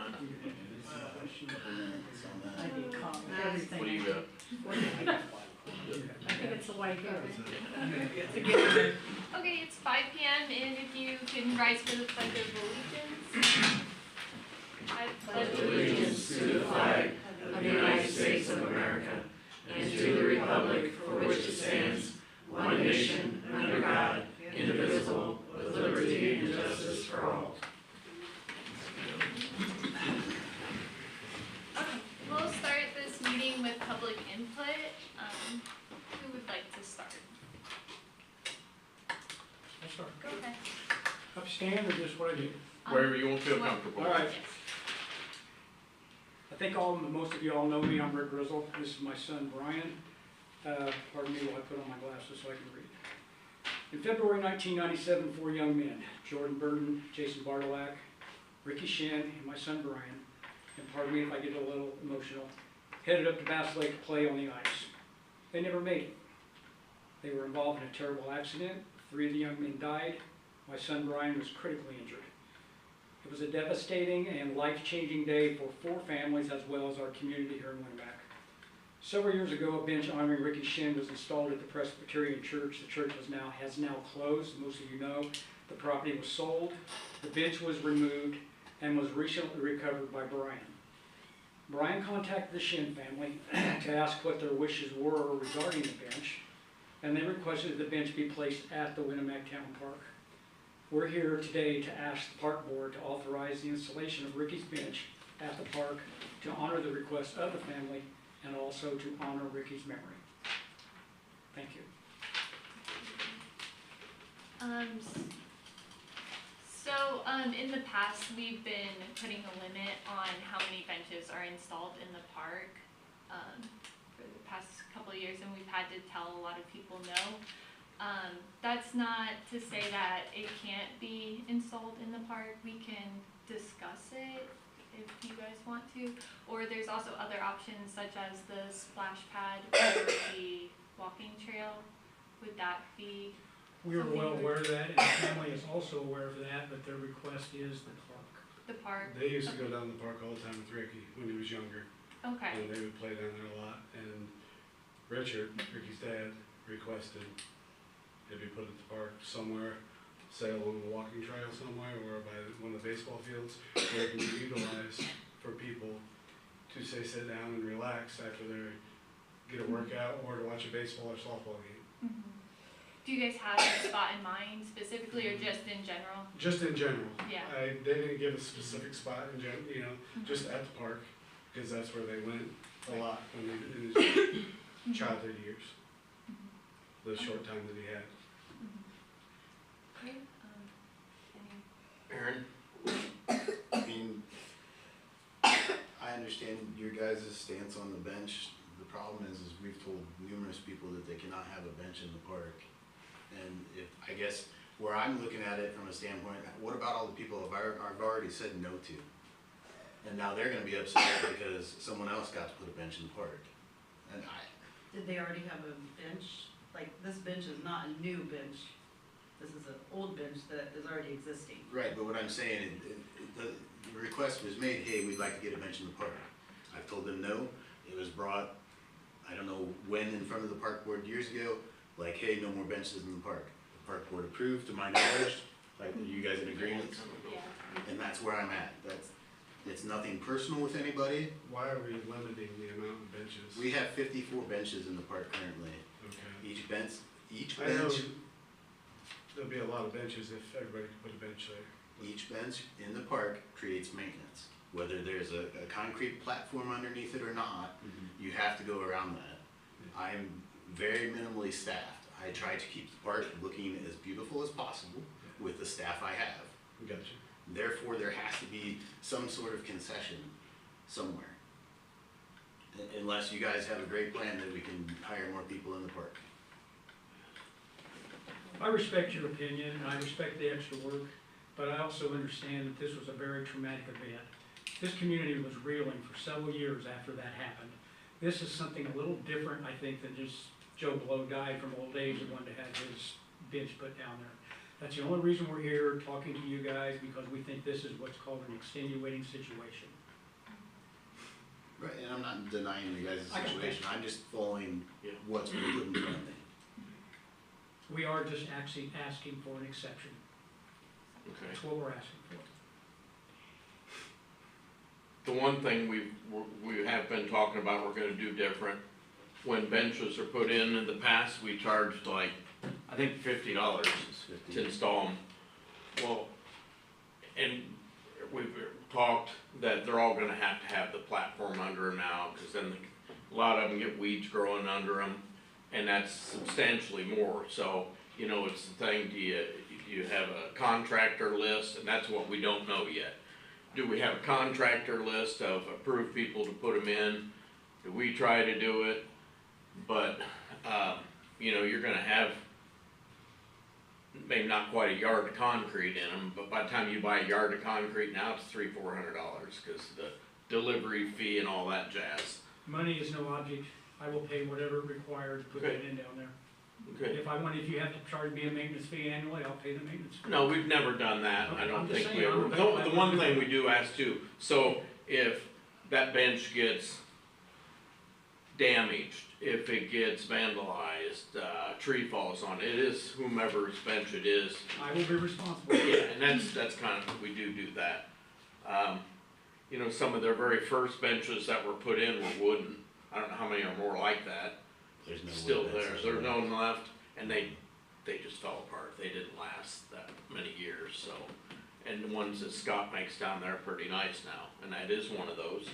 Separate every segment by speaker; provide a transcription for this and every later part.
Speaker 1: I need copy of
Speaker 2: What
Speaker 1: everything.
Speaker 2: do you got?
Speaker 1: I think it's the white hair.
Speaker 3: Okay, it's 5 p.m. and if you can rise for the Pledge of Allegiance. I pledge
Speaker 4: Allegiance to the flag of the United States of America and to the republic for which it stands, one nation, under God, indivisible, with liberty and justice for all.
Speaker 3: Okay, we'll start this meeting with public input. Who would like to start?
Speaker 5: I'll start.
Speaker 3: Go ahead.
Speaker 5: Upstand or just what I do?
Speaker 2: Wherever you won't feel
Speaker 3: Well,
Speaker 2: comfortable.
Speaker 5: All right.
Speaker 3: Yes.
Speaker 5: I think most of you all know me. I'm Rick Grizzle. This is my son, Brian. Pardon me while I put on my glasses so I can read. In February 1997, 4 young men, Jordan Burton, Jason Bartolak, Ricky Shin, and my son, Brian, and pardon me if I get a little emotional, headed up to Bass Lake to play on the ice. They never made it. They were involved in a terrible accident. 3 of the young men died. My son, Brian, was critically injured. It was a devastating and life-changing day for 4 families as well as our community here in Winnebago. Several years ago, a bench honoring Ricky Shin was installed at the Presbyterian Church. The church has now closed. Most of you know the property was sold. The bench was removed and was recently recovered by Brian. Brian contacted the Shin family to ask what their wishes were regarding the bench, and they requested the bench be placed at the Winnebago Town Park. We're here today to ask the park board to authorize the installation of Ricky's bench at the park to honor the request of the family and also to honor Ricky's memory. Thank you.
Speaker 3: In the past, we've been putting a limit on how many benches are installed in the park for the past couple of years, and we've had to tell a lot of people no. That's not to say that it can't be installed in the park. We can discuss it if you guys want to, or there's also other options such as the splash pad or the walking trail. Would that be?
Speaker 5: We are well aware of that, and the family is also aware of that, but their request is the park.
Speaker 3: The park?
Speaker 6: They used to go down the park all the time with Ricky when he was younger,
Speaker 3: Okay.
Speaker 6: and they would play down there a lot. And Richard, Ricky's dad, requested it be put at the park somewhere, say along the walking trail somewhere, or by one of the baseball fields, where it can be utilized for people to say sit down and relax after they get a workout or to watch a baseball or softball game.
Speaker 3: Mm-hmm. Do you guys have a spot in mind specifically, or just in general?
Speaker 6: Just in general.
Speaker 3: Yeah.
Speaker 6: They didn't give a specific spot in general, just at the park, because that's where they went a lot when in his childhood years, the short time that he had.
Speaker 3: Okay.
Speaker 2: Aaron?
Speaker 7: I mean, I understand your guys' stance on the bench. The problem is we've told numerous people that they cannot have a bench in the park. And I guess where I'm looking at it from a standpoint, what about all the people I've already said no to? And now they're gonna be upset because someone else got to put a bench in the park. And
Speaker 8: Did they already have a bench? Like, this bench is not a new bench. This is an old bench that is already existing.
Speaker 7: right, but what I'm saying, the request was made, hey, we'd like to get a bench in the park. I've told them no. It was brought, I don't know when, in front of the park board years ago, like, hey, no more benches in the park. The park board approved, to my knowledge. Like, are you guys in agreement?
Speaker 3: Yeah.
Speaker 7: And that's where I'm at. It's nothing personal with anybody.
Speaker 6: Why are we limiting the amount of benches?
Speaker 7: We have 54 benches in the park currently.
Speaker 6: Okay.
Speaker 7: Each bench,
Speaker 6: I know there'll be a lot of benches if everybody could put a bench there.
Speaker 7: each bench in the park creates maintenance. Whether there's a concrete platform underneath it or not, you have to go around that. I'm very minimally staffed. I try to keep the park looking as beautiful as possible with the staff I have.
Speaker 6: Gotcha.
Speaker 7: Therefore, there has to be some sort of concession somewhere. Unless you guys have a great plan that we can hire more people in the park.
Speaker 5: I respect your opinion, and I respect the extra work, but I also understand that this was a very traumatic event. This community was reeling for several years after that happened. This is something a little different, I think, than just Joe Blow died from old age and wanted to have his bench put down there. That's the only reason we're here talking to you guys, because we think this is what's called an extenuating situation.
Speaker 7: Right, and I'm not denying you guys'
Speaker 5: I got that.
Speaker 7: situation, I'm just following
Speaker 4: Yeah.
Speaker 7: what's been put in front of me.
Speaker 5: We are just actually asking for an exception.
Speaker 4: Okay.
Speaker 5: That's what we're asking for.
Speaker 2: The one thing we have been talking about, we're gonna do different, when benches are put in the past, we charged like, I think $50
Speaker 7: It's
Speaker 2: to
Speaker 7: 50.
Speaker 2: install them. Well, and we've talked that they're all gonna have to have the platform under them now, cause then a lot of them get weeds growing under them, and that's substantially more, so, you know, it's the thing, do you have a contractor list, and that's what we don't know yet. Do we have a contractor list of approved people to put them in? Do we try to do it? But, you know, you're gonna have maybe not quite a yard of concrete in them, but by the time you buy a yard of concrete now, it's $300-400, cause the delivery fee and all that jazz.
Speaker 5: Money is no object. I will pay whatever required to put that
Speaker 2: Okay.
Speaker 5: in down there.
Speaker 2: Okay.
Speaker 5: If you have to charge me a maintenance fee annually, I'll pay the maintenance fee.
Speaker 2: No, we've never done that, I
Speaker 5: I'm
Speaker 2: don't
Speaker 5: just
Speaker 2: think we
Speaker 5: saying,
Speaker 2: ever,
Speaker 5: I'm
Speaker 2: the
Speaker 5: about-
Speaker 2: one thing we do ask too, so if that bench gets damaged, if it gets vandalized, tree falls on it, it is whomever's bench it is.
Speaker 5: I will be responsible.
Speaker 2: Yeah, and that's kind of, we do that. You know, some of their very first benches that were put in were wooden, I don't know how many are more like that,
Speaker 7: There's no
Speaker 2: still
Speaker 7: wood
Speaker 2: there,
Speaker 7: benches
Speaker 2: there's no
Speaker 7: left.
Speaker 2: one left, and they just fell apart, they didn't last that many years, so. And the ones that Scott makes down there are pretty nice now, and that is one of those.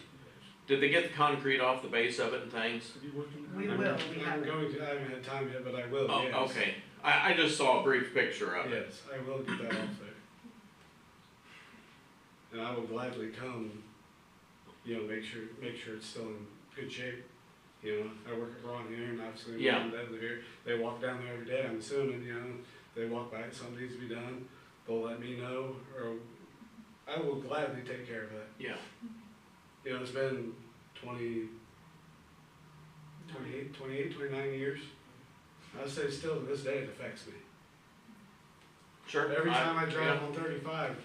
Speaker 2: Did they get the concrete off the base of it and things?
Speaker 5: Have you worked on the
Speaker 8: We
Speaker 5: contract?
Speaker 8: will, we
Speaker 6: I'm
Speaker 8: haven't.
Speaker 6: going to, I haven't had time yet, but I will,
Speaker 2: Oh,
Speaker 6: yes.
Speaker 2: okay, I just saw a brief picture of it.
Speaker 6: Yes, I will get that off there. And I will gladly come, you know, make sure it's still in good shape. You know, I work at Ron here, and obviously
Speaker 2: Yeah.
Speaker 6: Mom and Dad live here, they walk down there every day, I'm assuming, you know, they walk by, something needs to be done, they'll let me know, or I will gladly take care of that.
Speaker 2: Yeah,
Speaker 6: You know, it's been 29 years. I'd say still to this day it affects me.
Speaker 2: sure.
Speaker 6: Every time I
Speaker 2: yeah,
Speaker 6: drive on 35,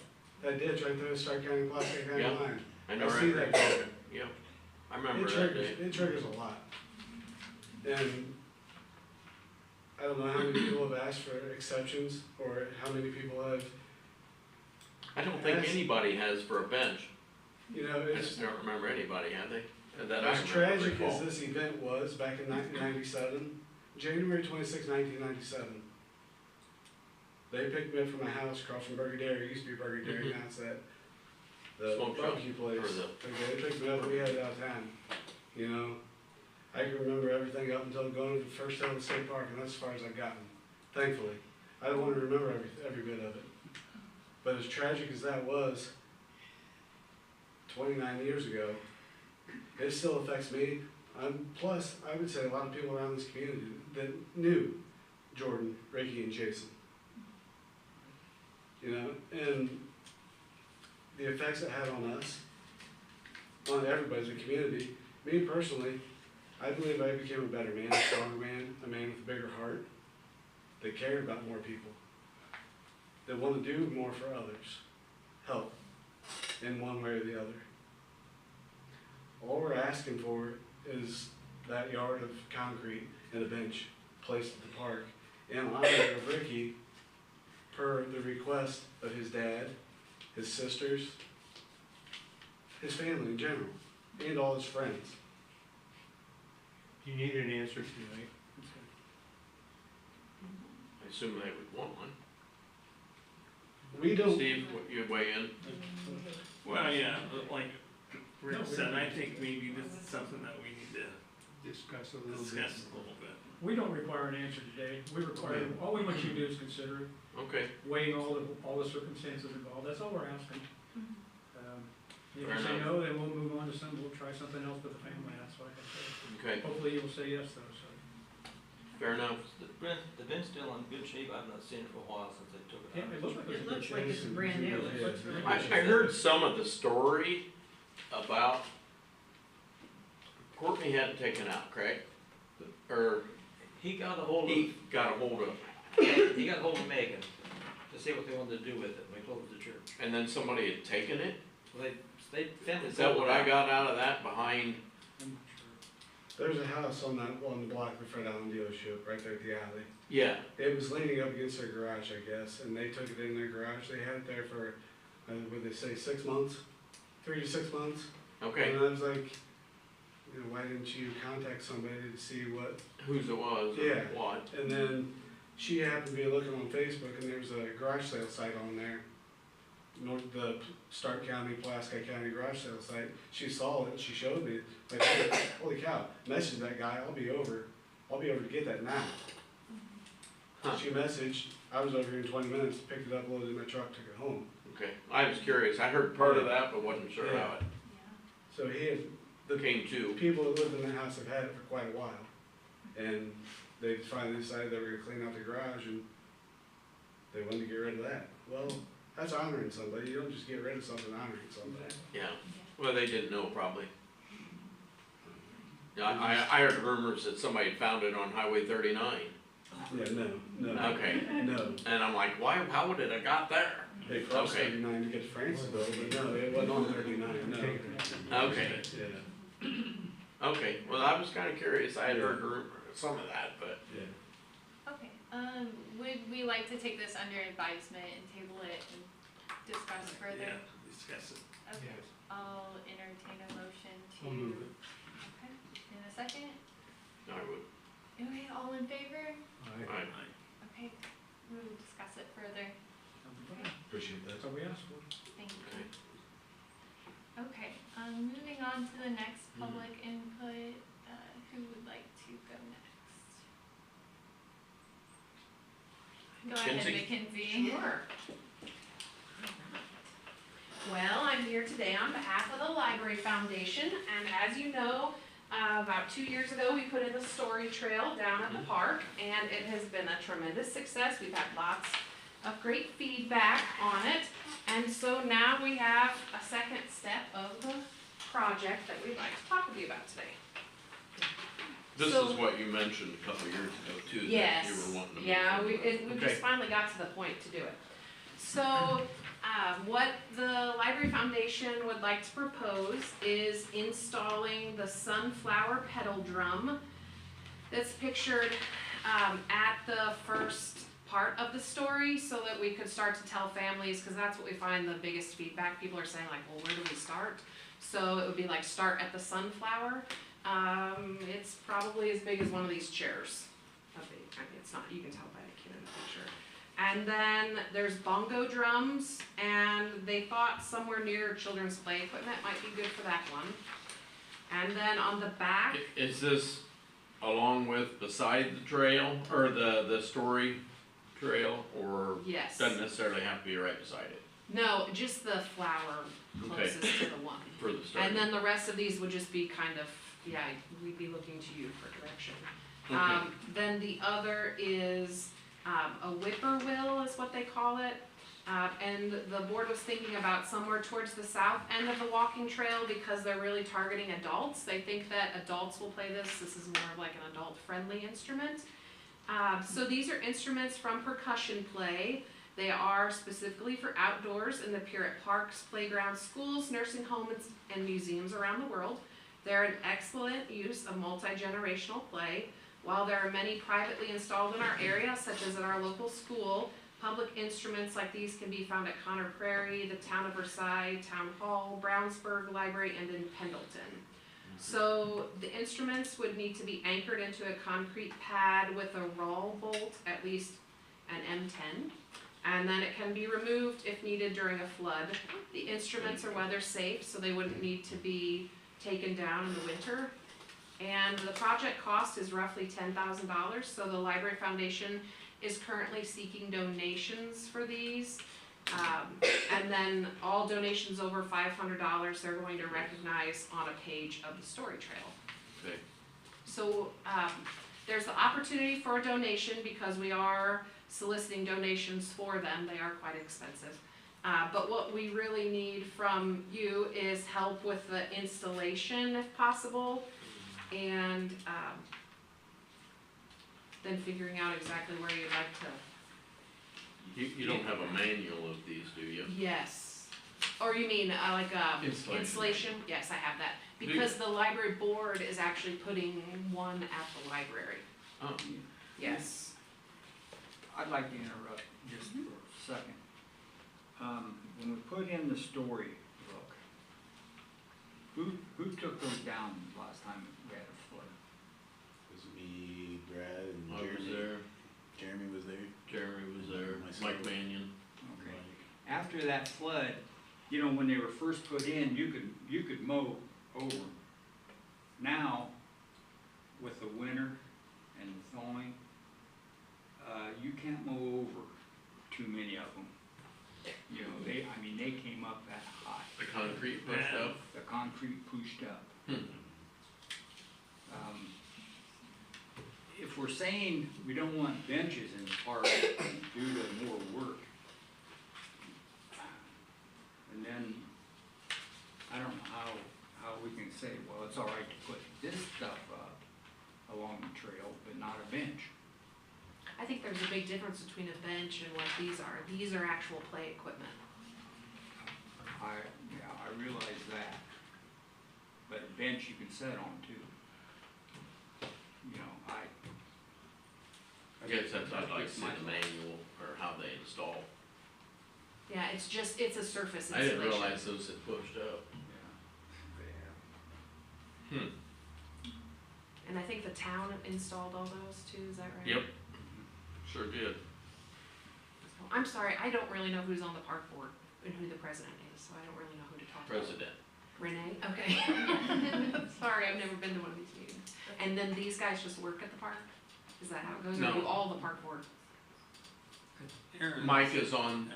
Speaker 6: that ditch right there, Stark County, Pulaski County
Speaker 2: Yeah.
Speaker 6: line,
Speaker 2: I know,
Speaker 6: I see
Speaker 2: right,
Speaker 6: that.
Speaker 2: yeah, I remember
Speaker 6: It
Speaker 2: that
Speaker 6: triggers,
Speaker 2: day.
Speaker 6: it triggers a lot. And I don't know how many people have asked for exceptions, or how many people have,
Speaker 2: I don't think
Speaker 6: As-
Speaker 2: anybody has for a bench,
Speaker 6: you know,
Speaker 2: I
Speaker 6: it's,
Speaker 2: just don't remember anybody, have they? That I
Speaker 6: as
Speaker 2: remember
Speaker 6: tragic as
Speaker 2: recall.
Speaker 6: this event was back in 1997, January 26, 1997, they picked me up from my house across from Burger Dairy, it used to be Burger Dairy,
Speaker 2: Mhm.
Speaker 6: now it's that, the
Speaker 2: Smoke shop,
Speaker 6: barbecue place.
Speaker 2: or the-
Speaker 6: Okay, they picked me up, we had it downtown, you know. I can remember everything up until going to the first hill of the state park, and that's as far as I've gotten, thankfully. I don't want to remember every bit of it. But as tragic as that was 29 years ago, it still affects me. Plus, I would say a lot of people around this community that knew Jordan, Ricky, and Jason. You know, and the effects it had on us, on everybody as a community. Me personally, I believe I became a better man, a stronger man, a man with a bigger heart, that cared about more people, that wanted to do more for others, help in one way or the other. All we're asking for is that yard of concrete and a bench placed at the park in honor of Ricky, per the request of his dad, his sisters, his family in general, and all his friends.
Speaker 9: You need an answer tonight.
Speaker 2: I assume they would want one.
Speaker 6: We don't,
Speaker 2: Steve, what, you weigh in?
Speaker 9: Well, yeah, like
Speaker 5: No,
Speaker 9: Rick
Speaker 5: we
Speaker 9: said,
Speaker 5: don't.
Speaker 9: I think maybe this is something that we need to
Speaker 6: discuss a little bit.
Speaker 9: discuss a little bit.
Speaker 5: We don't require an answer today. We require, all we want you to do is consider it,
Speaker 2: Okay,
Speaker 5: weighing all the circumstances involved. That's all we're asking. If
Speaker 2: Fair
Speaker 5: you say
Speaker 2: enough.
Speaker 5: no, then we'll move on to we'll try something else with the family, that's what I can say.
Speaker 2: okay,
Speaker 5: Hopefully you will say yes though, so.
Speaker 2: fair enough.
Speaker 10: The ben's still in good shape, I've not seen it for a while since they took it
Speaker 5: Yeah, it
Speaker 10: out.
Speaker 5: looks like it's
Speaker 8: It
Speaker 5: a good
Speaker 8: looks like
Speaker 5: shape.
Speaker 8: it's brand new, it looks really
Speaker 2: I
Speaker 8: good.
Speaker 2: heard some of the story about Courtney had it taken out, correct? Or
Speaker 10: He got a hold of,
Speaker 2: he got a hold of,
Speaker 10: he got a hold of Megan to to see what they wanted to do with it, when they closed the church.
Speaker 2: And then somebody had taken it?
Speaker 10: Well, they, family.
Speaker 2: Is that what I got out of that behind?
Speaker 5: I'm not sure.
Speaker 6: There's a house on the block in front of Allen dealership, right there at the alley.
Speaker 2: Yeah,
Speaker 6: It was leaning up against their garage, I guess, and they took it in their garage. They had it there for, what they say, 6 months? 3 to 6 months?
Speaker 2: okay,
Speaker 6: And I was like, you know, why didn't you contact somebody to see what?
Speaker 2: whose it was or
Speaker 6: Yeah.
Speaker 2: what?
Speaker 6: And then she happened to be looking on Facebook, and there was a garage sale site on there. The Stark County, Pulaski County garage sale site. She saw it, she showed me, like, holy cow, messaged that guy, I'll be over to get that now.
Speaker 2: Huh.
Speaker 6: She messaged, I was over here in 20 minutes, picked it up, loaded it in my truck, took it home.
Speaker 2: Okay, I was curious, I heard part of that, but wasn't sure
Speaker 6: Yeah.
Speaker 2: how it
Speaker 6: So he had, the
Speaker 2: came to.
Speaker 6: people that lived in the house have had it for quite a while. And they finally decided they were gonna clean out the garage, and they wanted to get rid of that. Well, that's honoring somebody, you don't just get rid of something honoring somebody.
Speaker 2: Yeah, well, they didn't know probably. Yeah, I heard rumors that somebody found it on Highway 39,
Speaker 6: Yeah, no,
Speaker 2: okay,
Speaker 6: no.
Speaker 2: and I'm like, why, how would it have got there?
Speaker 6: They crossed
Speaker 2: Okay.
Speaker 6: 39 to get to Franceville, but no, it wasn't on 39, no.
Speaker 2: Okay,
Speaker 6: Yeah,
Speaker 2: okay, well, I was kinda curious, I had heard some of that, but,
Speaker 6: yeah.
Speaker 3: Okay, would we like to take this under advisement and table it and discuss further?
Speaker 2: discuss it.
Speaker 3: Okay, I'll entertain a motion to.
Speaker 9: I'll move it.
Speaker 3: Okay, in a second?
Speaker 2: I would,
Speaker 3: Okay, all in favor?
Speaker 2: I,
Speaker 3: Okay, we will discuss it further.
Speaker 6: Appreciate that.
Speaker 5: That's all we asked for.
Speaker 3: Thank you.
Speaker 2: okay.
Speaker 3: Okay, moving on to the next public input, who would like to go next? Go ahead,
Speaker 2: Mackenzie?
Speaker 3: Mackenzie.
Speaker 4: Sure. Well, I'm here today on behalf of the Library Foundation, and as you know, about 2 years ago, we put in the story trail down at the park, and it has been a tremendous success. We've had lots of great feedback on it, and so now we have a second step of the project that we'd like to talk with you about today.
Speaker 2: This
Speaker 4: So-
Speaker 2: is what you mentioned a couple of years ago too, that
Speaker 4: Yes,
Speaker 2: you were wanting to.
Speaker 4: yeah, we
Speaker 2: Okay.
Speaker 4: just finally got to the point to do it. So, what the Library Foundation would like to propose is installing the sunflower pedal drum that's pictured, at the first part of the story, so that we could start to tell families, cause that's what we find the biggest feedback, people are saying like, well, where do we start? So it would be like, start at the sunflower. It's probably as big as one of these chairs. I mean, it's not, you can tell by the kid in the picture. And then there's bongo drums, and they thought somewhere near children's play equipment might be good for that one. And then on the back,
Speaker 2: Is this along with beside the trail, or the story trail, or
Speaker 4: yes.
Speaker 2: doesn't necessarily have to be right beside it
Speaker 4: No, just the flower closest to the one.
Speaker 2: for the story?
Speaker 4: And then the rest of these would just be kind of, yeah, we'd be looking to you for direction.
Speaker 2: Okay.
Speaker 4: Then the other is, a whippoorwill is what they call it. And the board was thinking about somewhere towards the south end of the walking trail because they're really targeting adults. They think that adults will play this. This is more of like an adult-friendly instrument. So these are instruments from Percussion Play. They are specifically for outdoors in the Pierrot parks, playgrounds, schools, nursing homes, and museums around the world. They're an excellent use of multi-generational play. While there are many privately installed in our area, such as at our local school, public instruments like these can be found at Conner Prairie, the town of Versailles, Town Hall, Brownsburg Library, and in Pendleton. So the instruments would need to be anchored into a concrete pad with a roll bolt, at least an M10. And then it can be removed if needed during a flood. The instruments are weather safe, so they wouldn't need to be taken down in the winter. And the project cost is roughly $10,000, so the Library Foundation is currently seeking donations for these. And then all donations over $500, they're going to recognize on a page of the story trail.
Speaker 2: Okay.
Speaker 4: So, there's the opportunity for a donation because we are soliciting donations for them, they are quite expensive. But what we really need from you is help with the installation if possible, and then figuring out exactly where you'd like to
Speaker 2: You don't have a manual of these, do you?
Speaker 4: Yes. Or you mean, like,
Speaker 2: Installation.
Speaker 4: installation? Yes, I have that.
Speaker 2: you-
Speaker 4: Because the library board is actually putting one at the library.
Speaker 2: Oh,
Speaker 4: Yes.
Speaker 11: I'd like to interrupt just for a second. When we put in the story book, who took those down last time we had a flood?
Speaker 7: It was me, Brad, and
Speaker 2: I was
Speaker 7: Jeremy.
Speaker 2: there,
Speaker 7: Jeremy was there.
Speaker 2: Jeremy was there,
Speaker 7: Myself.
Speaker 2: Mike Mannion.
Speaker 11: Okay. After that flood, you know, when they were first put in, you could mow over. Now, with the winter and the thawing, you can't mow over too many of them. You know, they came up that high.
Speaker 2: The concrete pushed up.
Speaker 11: The concrete pushed up.
Speaker 2: Hmm.
Speaker 11: If we're saying we don't want benches in the park due to more work, and then, I don't know how we can say, well, it's all right to put this stuff up along the trail, but not a bench.
Speaker 4: I think there's a big difference between a bench and what these are. These are actual play equipment.
Speaker 11: I realize that, but a bench you can sit on too. You know,
Speaker 2: I guess that's, I'd like to see the manual or how they install.
Speaker 4: Yeah, it's a surface
Speaker 2: I
Speaker 4: installation.
Speaker 2: didn't realize those had pushed up.
Speaker 11: yeah,
Speaker 4: And I think the town installed all those too, is that right?
Speaker 2: Yep, sure did.
Speaker 4: So, I'm sorry, I don't really know who's on the park board and who the president is, so I don't really know who to talk to.
Speaker 2: President.
Speaker 4: Renee? Okay. Sorry, I've never been to one of these meetings. And then these guys just work at the park? Is that how it goes?
Speaker 2: No.
Speaker 4: Or do all the park board?
Speaker 2: Mike is on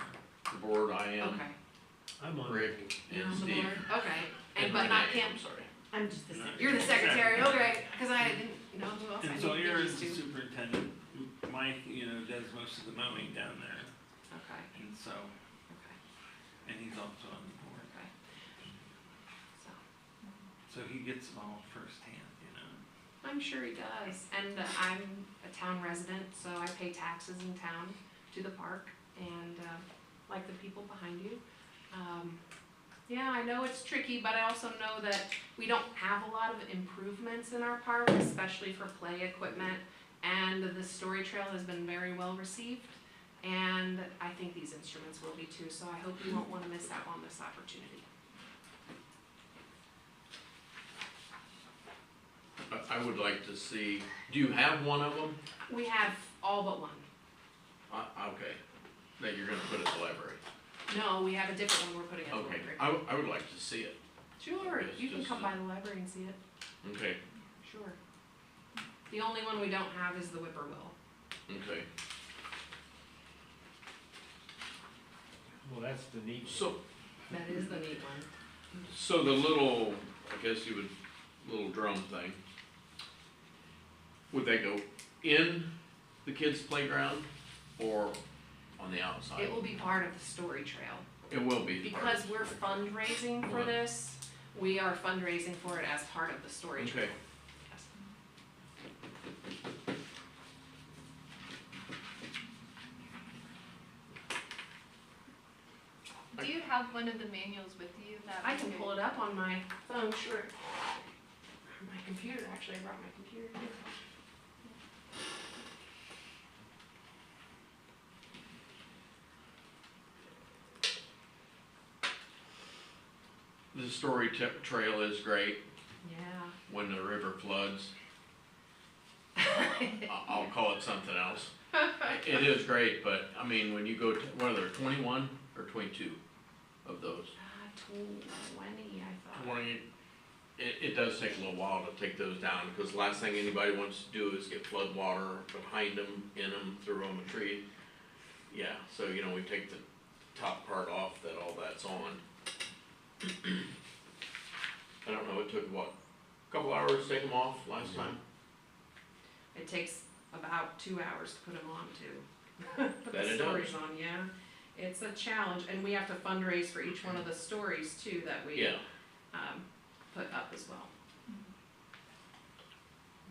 Speaker 2: the board, I am,
Speaker 4: Okay.
Speaker 9: I'm on.
Speaker 2: Rick
Speaker 4: You're
Speaker 2: and
Speaker 4: on the
Speaker 2: Steve.
Speaker 4: board? Okay.
Speaker 2: And
Speaker 4: But not
Speaker 2: Renee,
Speaker 4: Kim?
Speaker 2: I'm sorry.
Speaker 8: I'm just the secretary.
Speaker 4: You're the secretary, okay, cause I didn't know who else I
Speaker 12: And
Speaker 4: needed
Speaker 12: so
Speaker 4: to get
Speaker 12: you're
Speaker 4: used
Speaker 12: the
Speaker 4: to.
Speaker 12: superintendent, Mike, does most of the mowing down there,
Speaker 4: Okay,
Speaker 12: and so,
Speaker 4: okay,
Speaker 12: and he's also on the board.
Speaker 4: okay. So,
Speaker 12: So he gets it all firsthand,
Speaker 4: I'm sure he does, and I'm a town resident, so I pay taxes in town to the park, and, like the people behind you. Yeah, I know it's tricky, but I also know that we don't have a lot of improvements in our park, especially for play equipment, and the story trail has been very well received, and I think these instruments will be too, so I hope you won't wanna miss out on this opportunity.
Speaker 2: I would like to see, do you have one of them?
Speaker 4: We have all but one.
Speaker 2: Okay, that you're gonna put at the library.
Speaker 4: No, we have a different one we're putting at the
Speaker 2: Okay,
Speaker 4: library.
Speaker 2: I would like to see it.
Speaker 4: Sure,
Speaker 2: Yes,
Speaker 4: you can
Speaker 2: just,
Speaker 4: come by the library and see it,
Speaker 2: Okay,
Speaker 4: sure. The only one we don't have is the whippoorwill.
Speaker 2: okay.
Speaker 9: Well, that's the neat.
Speaker 2: So,
Speaker 4: That is the neat one.
Speaker 2: so the little, I guess you would, little drum thing, would they go in the kids' playground or on the outside?
Speaker 4: It will be part of the story trail.
Speaker 2: It will be. part
Speaker 4: Because
Speaker 2: of-
Speaker 4: we're fundraising for this, we are fundraising for it as part of the story trail.
Speaker 2: Okay.
Speaker 4: Yes.
Speaker 3: Do you have one of the manuals with you that
Speaker 4: I
Speaker 3: we
Speaker 4: can
Speaker 3: could-
Speaker 4: pull it up on my phone, sure. My computer, actually, I brought my computer here.
Speaker 2: The story trail is great
Speaker 4: Yeah.
Speaker 2: when the river floods. I'll call it something else. It is great, but I mean, when you go to, what are there, 21 or 22 of those?
Speaker 4: 20, I thought.
Speaker 2: 20, it does take a little while to take those down, because the last thing anybody wants to do is get flood water behind them, in them, through them, a tree. Yeah, so we take the top part off that all that's on. I don't know, it took what, a couple hours to take them off last time?
Speaker 4: It takes about 2 hours to put them on too. Put
Speaker 2: That
Speaker 4: the
Speaker 2: it
Speaker 4: stories
Speaker 2: does.
Speaker 4: on, yeah. It's a challenge, and we have to fundraise for each one of the stories too that we
Speaker 2: Yeah,
Speaker 4: put up as well.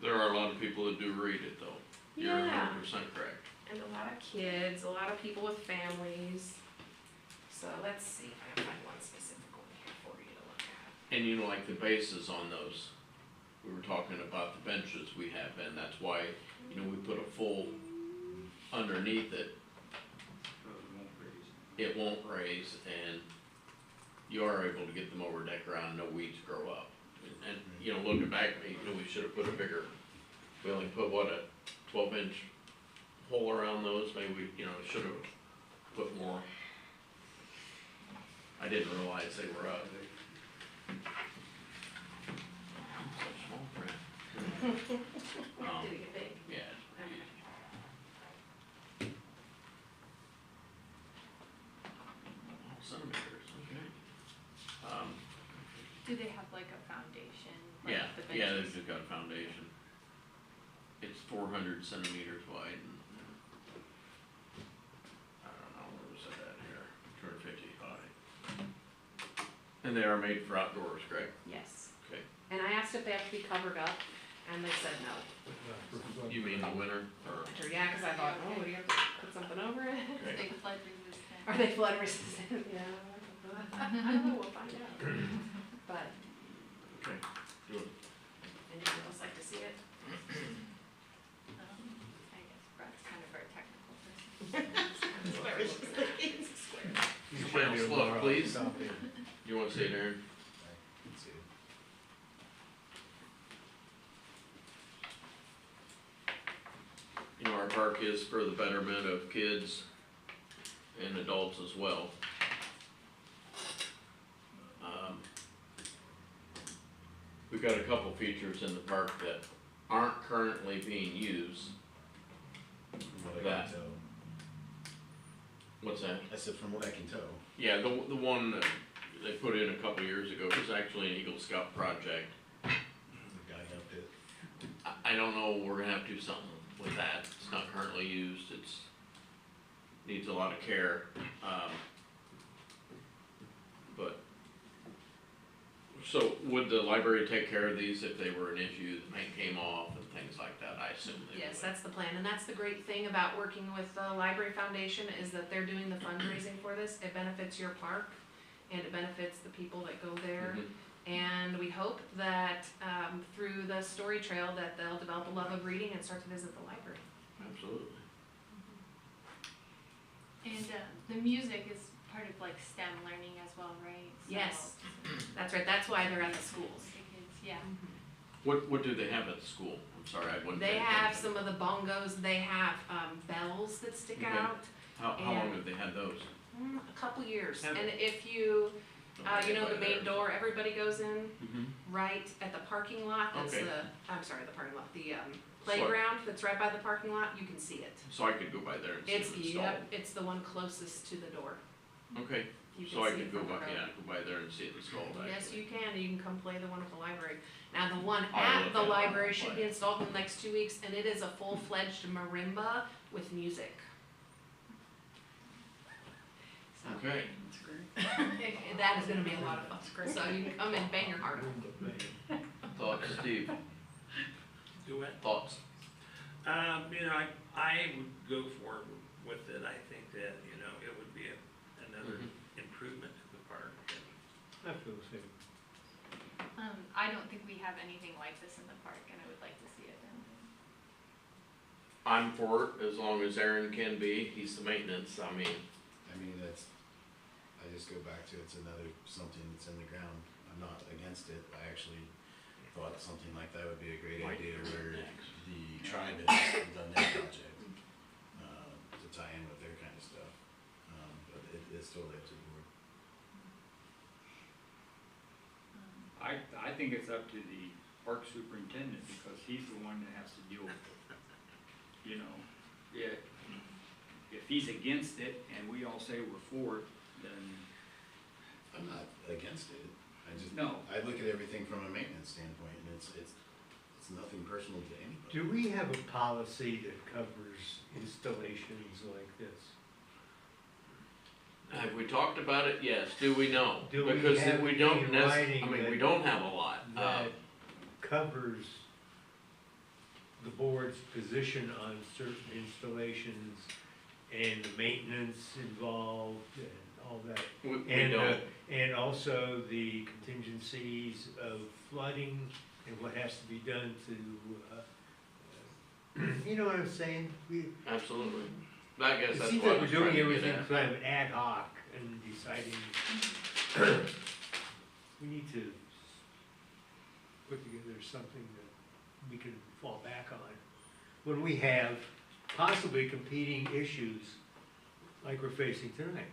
Speaker 2: there are a lot of people that do read it though. You're
Speaker 4: Yeah.
Speaker 2: 100% correct.
Speaker 4: And a lot of kids, a lot of people with families. So let's see if I can find one specific one here for you to look at.
Speaker 2: And you know, like the bases on those, we were talking about the benches we have, and that's why, you know, we put a full underneath it,
Speaker 11: So it won't raise.
Speaker 2: it won't raise, and you are able to get them over deck around, no weeds grow up. And, you know, looking back, you know, we should have put a bigger, we only put what, a 12-inch hole around those, maybe we, you know, should have put more. I didn't realize they were up. Such small print.
Speaker 4: Did it get big?
Speaker 2: Yeah.
Speaker 4: Okay.
Speaker 2: Centimeters, okay.
Speaker 3: Do they have like a foundation? Like
Speaker 2: Yeah,
Speaker 3: the
Speaker 2: yeah,
Speaker 3: benches?
Speaker 2: they've got a foundation. It's 400 centimeters wide and, I don't know, where was that at here, 250 high. And they are made for outdoors, correct?
Speaker 4: Yes.
Speaker 2: Okay.
Speaker 4: And I asked if they have to be covered up, and they said no.
Speaker 2: You mean the winter, or?
Speaker 4: Yeah, cause I thought, oh, do you have to put something over it?
Speaker 2: Okay.
Speaker 3: They flood resistant.
Speaker 4: Are they flood resistant? Yeah. I don't know, we'll find out. But,
Speaker 2: Okay, good.
Speaker 4: anyone else like to see it?
Speaker 3: I guess Brett's kind of our technical person.
Speaker 4: It's a square.
Speaker 2: Smile slow, please. You wanna say it, Aaron?
Speaker 7: Let's see.
Speaker 2: You know, our park is for the betterment of kids and adults as well. We've got a couple features in the park that aren't currently being used.
Speaker 7: From what I
Speaker 2: That.
Speaker 7: can tell.
Speaker 2: What's that?
Speaker 7: I said, from what I can tell.
Speaker 2: Yeah, the one that they put in a couple years ago was actually an Eagle Scout project.
Speaker 7: The guy helped it.
Speaker 2: I don't know, we're gonna have to do something with that, it's not currently used, it's, needs a lot of care, but, so would the library take care of these if they were an issue, the paint came off and things like that, I assume they would?
Speaker 4: Yes, that's the plan, and that's the great thing about working with the Library Foundation, is that they're doing the fundraising for this. It benefits your park, and it benefits the people that go there.
Speaker 2: Mhm.
Speaker 4: And we hope that, through the story trail, that they'll develop a love of reading and start to visit the library.
Speaker 2: Absolutely.
Speaker 3: And the music is part of like STEM learning as well, right? So-
Speaker 4: Yes. That's right, that's why they're at the schools.
Speaker 3: The kids, yeah.
Speaker 2: What do they have at the school? I'm sorry, I wasn't.
Speaker 4: They
Speaker 2: paying
Speaker 4: have
Speaker 2: attention.
Speaker 4: some of the bongos, they have, bells that stick
Speaker 2: Okay.
Speaker 4: out,
Speaker 2: How long
Speaker 4: and-
Speaker 2: have they had those?
Speaker 4: a couple years.
Speaker 2: Have-
Speaker 4: And if you, you know,
Speaker 2: Okay,
Speaker 4: the main
Speaker 2: there.
Speaker 4: door, everybody goes in,
Speaker 2: Mhm.
Speaker 4: right at the parking lot, that's
Speaker 2: Okay.
Speaker 4: I'm sorry, the parking lot, the, playground that's right by the parking lot, you can see it.
Speaker 2: So I could go by there and see it
Speaker 4: It's,
Speaker 2: installed?
Speaker 4: yep, it's the one closest to the door.
Speaker 2: Okay,
Speaker 4: You
Speaker 2: so I
Speaker 4: can see
Speaker 2: could
Speaker 4: it
Speaker 2: go
Speaker 4: from the
Speaker 2: by,
Speaker 4: road.
Speaker 2: yeah, go by there and see it installed,
Speaker 4: Yes,
Speaker 2: actually.
Speaker 4: you can, and you can come play the one at the library. Now, the one
Speaker 2: I'll
Speaker 4: at
Speaker 2: look
Speaker 4: the
Speaker 2: at it.
Speaker 4: library should be installed in the next 2 weeks, and it is a full-fledged marimba with music. So,
Speaker 2: Okay,
Speaker 4: that is gonna be a lot of fun, so you can come and bang your heart out.
Speaker 2: thoughts, Steve,
Speaker 12: Do it.
Speaker 2: thoughts?
Speaker 12: You know, I would go for with it. I think that, you know, it would be another improvement to the park.
Speaker 9: I feel the same.
Speaker 3: I don't think we have anything like this in the park, and I would like to see it in.
Speaker 2: I'm for it, as long as Aaron can be, he's the maintenance, I mean,
Speaker 7: That's, I just go back to, it's another, something that's in the ground. I'm not against it. I actually thought something like that would be a great
Speaker 2: Might
Speaker 7: idea
Speaker 2: be
Speaker 7: where
Speaker 2: next.
Speaker 7: the tribe has done their project, to tie in with their kind of stuff. But it's totally up to the board.
Speaker 11: I think it's up to the park superintendent, because he's the one that has to deal with it. You know, if he's against it and we all say we're for it, then
Speaker 7: I'm not against it. I just,
Speaker 11: no.
Speaker 7: I look at everything from a maintenance standpoint, and it's nothing personal to anybody.
Speaker 9: Do we have a policy that covers installations like this?
Speaker 2: have we talked about it? Yes, do we know?
Speaker 9: Do we
Speaker 2: Because
Speaker 9: have
Speaker 2: we don't
Speaker 9: any
Speaker 2: nec-
Speaker 9: writing
Speaker 2: I mean, we
Speaker 9: that-
Speaker 2: don't have a lot,
Speaker 9: That covers the board's position on certain installations and the maintenance involved and all that.
Speaker 2: We
Speaker 9: And,
Speaker 2: don't,
Speaker 9: and also the contingencies of flooding and what has to be done to, you know what I'm saying?
Speaker 2: absolutely. I guess
Speaker 9: It
Speaker 2: that's
Speaker 9: seems
Speaker 2: what I
Speaker 9: like we're
Speaker 2: was trying
Speaker 9: doing
Speaker 2: to get
Speaker 9: everything
Speaker 2: at.
Speaker 9: kind of ad hoc and deciding, we need to put together something that we can fall back on when we have possibly competing issues like we're facing tonight.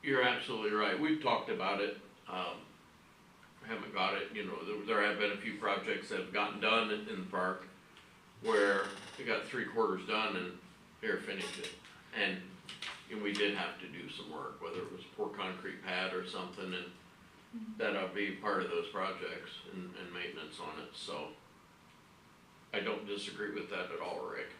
Speaker 2: You're absolutely right. We've talked about it. Haven't got it, you know, there have been a few projects that have gotten done in the park where we got 3/4 done and here, finish it. And we did have to do some work, whether it was pour concrete pad or something, and that'll be part of those projects and maintenance on it, so. I don't disagree with that at all, Rick.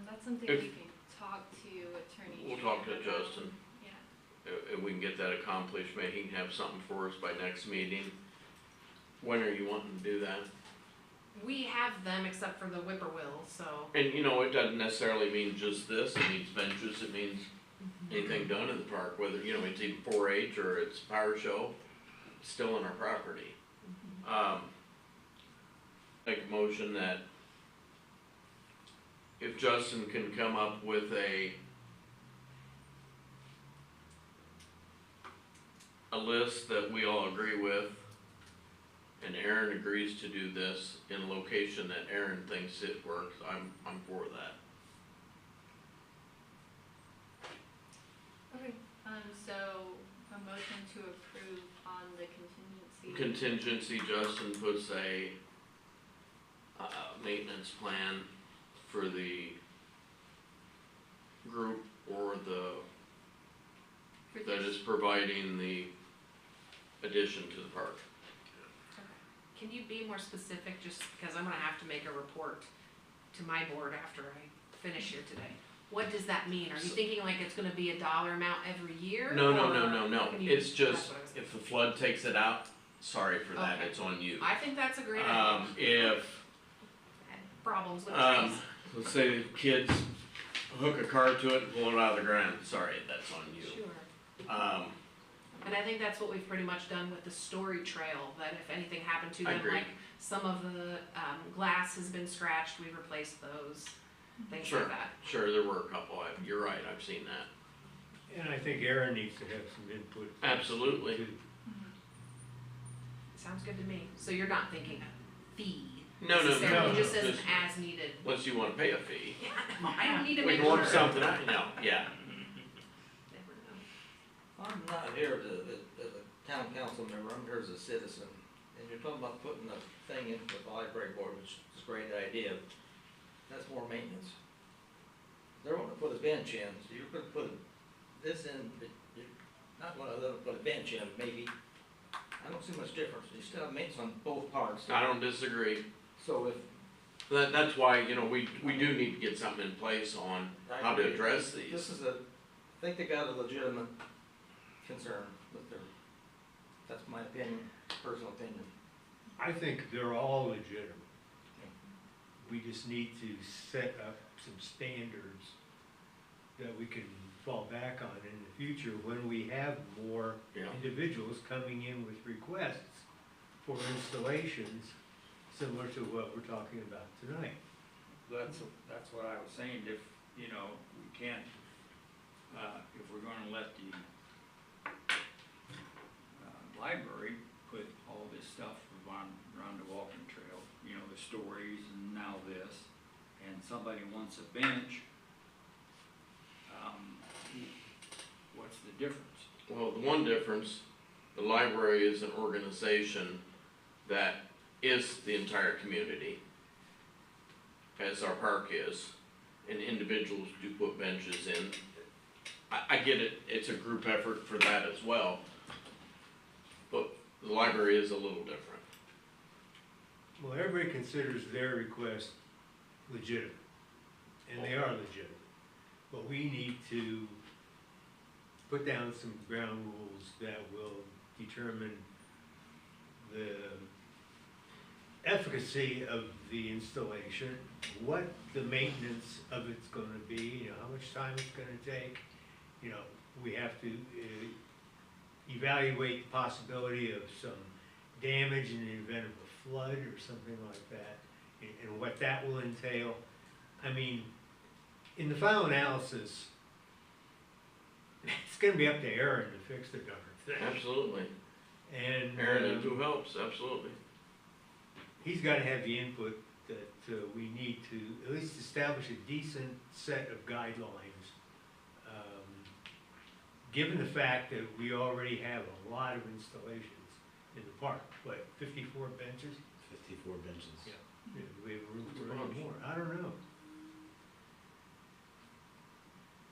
Speaker 3: That's something
Speaker 2: If-
Speaker 3: we can talk to Attorney.
Speaker 2: We'll talk to
Speaker 3: Tran about.
Speaker 2: Justin.
Speaker 3: Yeah.
Speaker 2: If we can get that accomplished, maybe he can have something for us by next meeting. When are you wanting to do that?
Speaker 4: We have them except for the whippoorwill, so.
Speaker 2: And you know, it doesn't necessarily mean just this, it means benches, it means anything done in the park, whether, you know, it's even 4-H or it's power show, it's still on our property. Make a motion that if Justin can come up with a list that we all agree with, and Aaron agrees to do this in a location that Aaron thinks it works, I'm for that.
Speaker 3: Okay, so a motion to approve on the contingency.
Speaker 2: Contingency, Justin puts a maintenance plan for the group or
Speaker 3: For
Speaker 2: that
Speaker 3: this-
Speaker 2: is providing the addition to the park.
Speaker 4: Can you be more specific, just because I'm gonna have to make a report to my board after I finish here today? What does that mean? Are you thinking like it's gonna be a dollar amount every year?
Speaker 2: No,
Speaker 4: or can you-
Speaker 2: it's
Speaker 4: that's
Speaker 2: just,
Speaker 4: what I was-
Speaker 2: if the flood takes it out, sorry for that,
Speaker 4: Okay.
Speaker 2: it's on you.
Speaker 4: I think that's a great idea.
Speaker 2: If,
Speaker 4: I had problems with trees.
Speaker 2: let's say the kids hook a car to it and pull it out of the ground, sorry, that's on you.
Speaker 4: Sure. And I think that's what we've pretty much done with the story trail, that if anything happened to
Speaker 2: I
Speaker 4: them,
Speaker 2: agree.
Speaker 4: like some of the, glass has been scratched, we replaced those, things
Speaker 2: Sure.
Speaker 4: like that.
Speaker 2: Sure, there were a couple, you're right, I've seen that.
Speaker 9: And I think Aaron needs to have some input.
Speaker 2: Absolutely.
Speaker 9: too.
Speaker 4: Sounds good to me. So you're not thinking a fee
Speaker 2: No,
Speaker 4: necessarily,
Speaker 9: no,
Speaker 4: just as an
Speaker 2: just-
Speaker 4: as needed.
Speaker 2: Unless you wanna pay a fee.
Speaker 4: Yeah, I don't need to
Speaker 2: We
Speaker 4: make
Speaker 2: can
Speaker 4: sure.
Speaker 2: work something out, no, yeah.
Speaker 4: Never know.
Speaker 10: I'm not here as a town council member, I'm here as a citizen. And you're talking about putting the thing into the library board, which is a great idea. That's more maintenance. They're wanting to put a bench in, so you're gonna put this in, but you're not gonna let them put a bench in, maybe. I don't see much difference. You still have maintenance on both parts.
Speaker 2: I don't disagree.
Speaker 10: So if
Speaker 2: That's why, you know, we do need to get something in place on how to address
Speaker 10: This
Speaker 2: these.
Speaker 10: is I think they got a legitimate concern with their, that's my opinion, personal opinion.
Speaker 9: I think they're all legitimate. We just need to set up some standards that we can fall back on in the future when we have more
Speaker 2: Yeah.
Speaker 9: individuals coming in with requests for installations similar to what we're talking about tonight.
Speaker 11: That's what I was saying, if, you know, we can't, if we're gonna let the, library put all this stuff around the walking trail, you know, the stories and now this, and somebody wants a bench, what's the difference?
Speaker 2: Well, the one difference, the library is an organization that is the entire community, as our park is, and individuals do put benches in. I get it, it's a group effort for that as well, but the library is a little different.
Speaker 9: Well, everybody considers their request legitimate, and they are legitimate. But we need to put down some ground rules that will determine the efficacy of the installation, what the maintenance of it's gonna be, you know, how much time it's gonna take. You know, we have to evaluate the possibility of some damage in the event of a flood or something like that, and what that will entail. I mean, in the final analysis, it's gonna be up to Aaron to fix the darn thing.
Speaker 2: Absolutely.
Speaker 9: And
Speaker 2: Aaron and who helps, absolutely.
Speaker 9: he's gotta have the input that we need to at least establish a decent set of guidelines. Given the fact that we already have a lot of installations in the park, what, 54 benches?
Speaker 7: 54 benches.
Speaker 9: Yeah. Yeah, we have room for any more, I don't know.